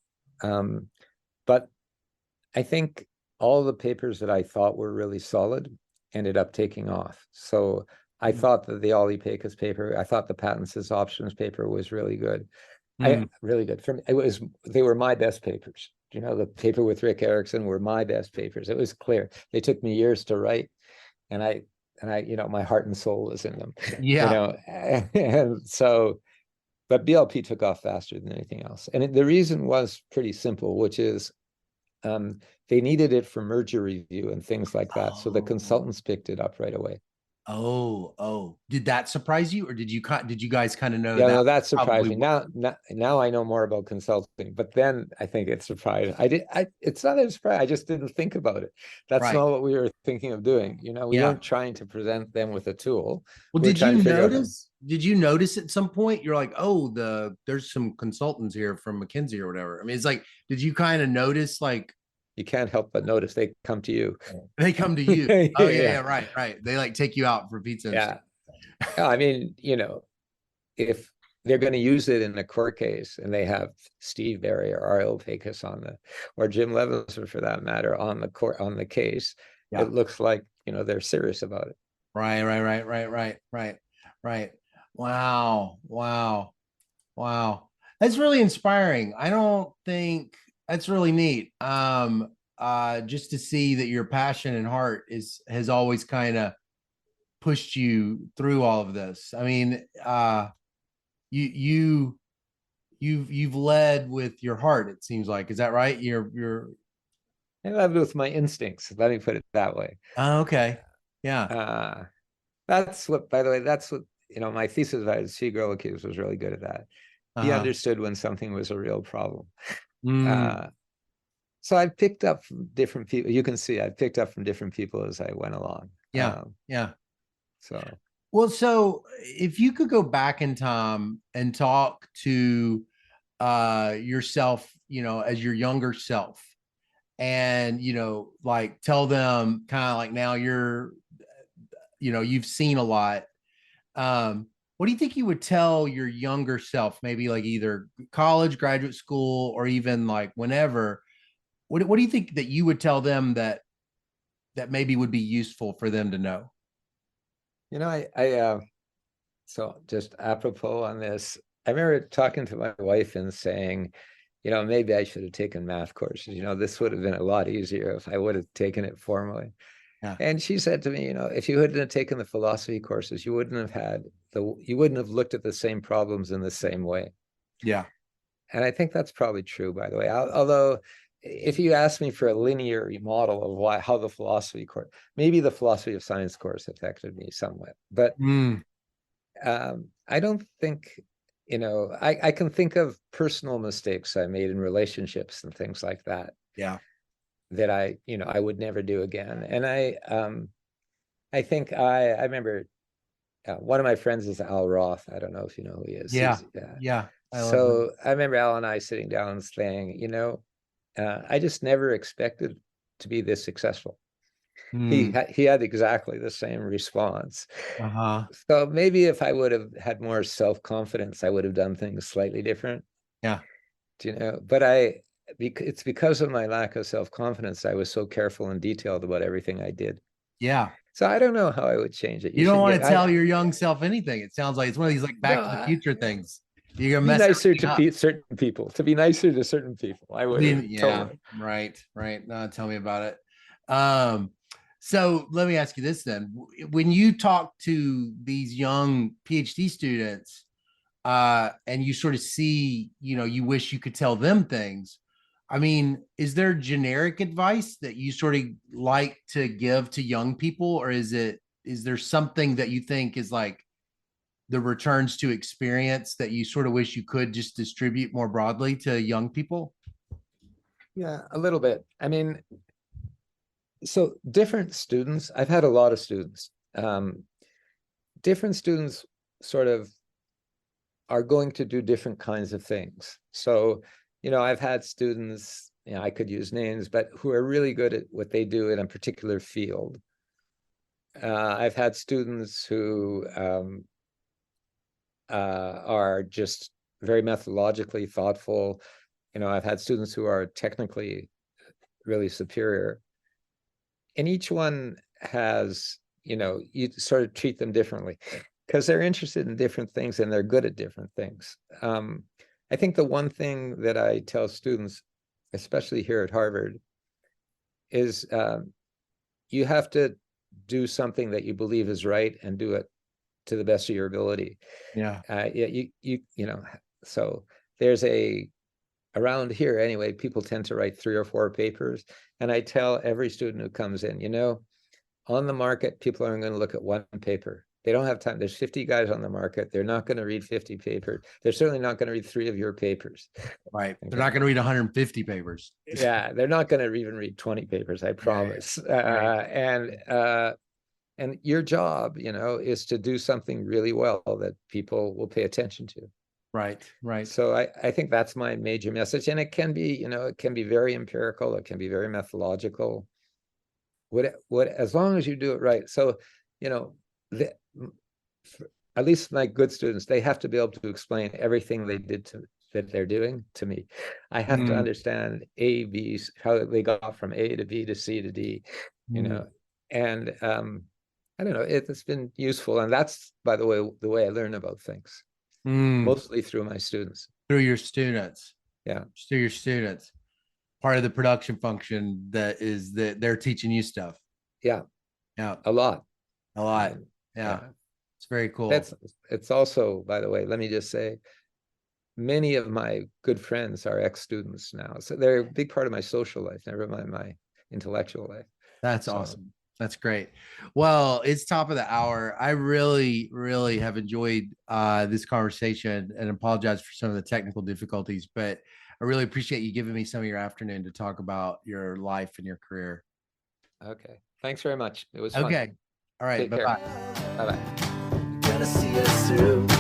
Um, but I think all the papers that I thought were really solid ended up taking off. So I mm, thought that the Ollie Pecos paper, I thought the patents as options paper was really good. mm. Really good for me. They were my best papers. The paper with Rick Erickson were my best papers. It was clear. They took me years to write, and my heart and soul was in them. Yeah. And so, but BLP took off faster than anything else. And the reason was pretty simple, which is they needed it for merger review and things like that. So the Oh, consultants picked it up right away. oh. Did that surprise you, or did you guys kind of know Yeah, that no, that surprised probably me. Now I know more about consulting, but then I think it's surprised. It's not a surprise. I just didn't think about it. That's right? not what we were thinking of doing. We Yeah. weren't trying to present them with a tool. Well, We were trying to figure out how. did you notice at some point you're like, oh, there's some consultants here from McKinsey or whatever? I mean, it's like, did you kind of notice like You can't help but notice they come to you. they come to you? Oh, yeah, Yeah, yeah, right, right. They like take you out for pizza and stuff. yeah. I mean, if they're going to use it in a court case and they have Steve Barry or Ariel Pecos or Jim Levinson for that matter on the case, Yeah. it looks like they're serious about it. Right. Wow. Wow. Wow. That's really inspiring. I don't think that's really neat. Just to see that your passion and heart has always kind of pushed you through all of this. I mean, you you've led with your heart, it seems like. Is that right? You're I led with my instincts. Let me put it that way. oh, okay. Yeah. Uh, that's what, by the way, that's what, my thesis advisor, C. Grillakis, was really good at that. He Uh-huh. understood when something was a real problem. Mm, Uh, so I picked up from different people. You can see I picked up from different people as I went along. yeah. Yeah. So Well, so if you could go back in time and talk to yourself, as your younger self, and like tell them kind of like now you've seen a lot. What do you think you would tell your younger self, maybe like either college, graduate school, or even like whenever? What do you think that you would tell them that maybe would be useful for them to know? I so just apropos on this, I remember talking to my wife and saying, maybe I should have taken math courses. This would have been a lot easier if I would have taken it formally. Yeah. And she said to me, if you hadn't have taken the philosophy courses, you wouldn't have looked at the same problems in the same way. Yeah. And I think that's probably true, by the way. Although, if you ask me for a linear model of how the philosophy course, maybe the philosophy of science course affected me somewhat, but Mm, I don't think, I can think of personal mistakes I made in relationships and things like that yeah. that I would never do again. And I think I remember one of my friends is Al Roth. I don't know if you know who he is. Yeah. Yeah. I love that. So I remember Al and I sitting down and saying, I just never expected to be this successful. He Mm, he had exactly the same response. uh-huh. So maybe if I would have had more self-confidence, I would have done things slightly different. Yeah. But it's because of my lack of self-confidence, I was so careful and detailed about everything I did. Yeah. So I don't know how I would change it. You You don't should want get, to tell your young self anything. It sounds like it's one of these like no, back to the future things. You're gonna be mess nicer everything up. to certain people, to be nicer to certain people. I would have Yeah, totally. right, right. No, tell me about it. Um, so let me ask you this then. When you talk to these young PhD students, and you sort of see, you wish you could tell them things. I mean, is there generic advice that you sort of like to give to young people, or is there something that you think is like the returns to experience that you sort of wish you could just distribute more broadly to young people? Yeah, a little bit. I mean, so different students, I've had a lot of students. Different students sort of are going to do different kinds of things. So, I've had students, I could use names, but who are really good at what they do in a particular field. I've had students who are just very methodologically thoughtful. I've had students who are technically really superior. And each one has, you sort of treat them differently because they're interested in different things and they're good at different things. I think the one thing that I tell students, especially here at Harvard, is you have to do something that you believe is right and do it to the best of your ability. Yeah. So there's around here anyway, people tend to write 3 or 4 papers. And I tell every student who comes in, on the market, people aren't going to look at one paper. They don't have time. There's 50 guys on the market. They're not going to read 50 papers. They're certainly not going to read 3 of your papers. Right. They're Okay. not going to read 150 papers. Yeah, they're not going to even read 20 papers, I promise. And your job, is to do something really well that people will pay attention to. Right. Right. So I think that's my major message. And it can be, it can be very empirical. It can be very methodological. As long as you do it right. So, you know, the, at least my good students, they have to be able to explain everything that they're doing to me. I have to understand A, B, how they got from A to B to C to D, and I don't know, it's been useful. And that's, by the way I learn about things, mostly through my students. Through your students. Yeah. Through your students. Part of the production function that is that they're teaching you stuff. Yeah. Yeah. A lot. A lot. Yeah. It's very cool. It's also, by the way, let me just say, many of my good friends are ex-students now. So they're a big part of my social life, never mind my intellectual life. That's So, awesome. That's great. Well, it's top of the hour. I really, really have enjoyed this conversation and apologize for some of the technical difficulties, but I really appreciate you giving me some of your afternoon to talk about your life and your career. okay. Thanks very much. It was Okay. fun. All right. Take Bye-bye. care. Bye-bye. Gonna see us through.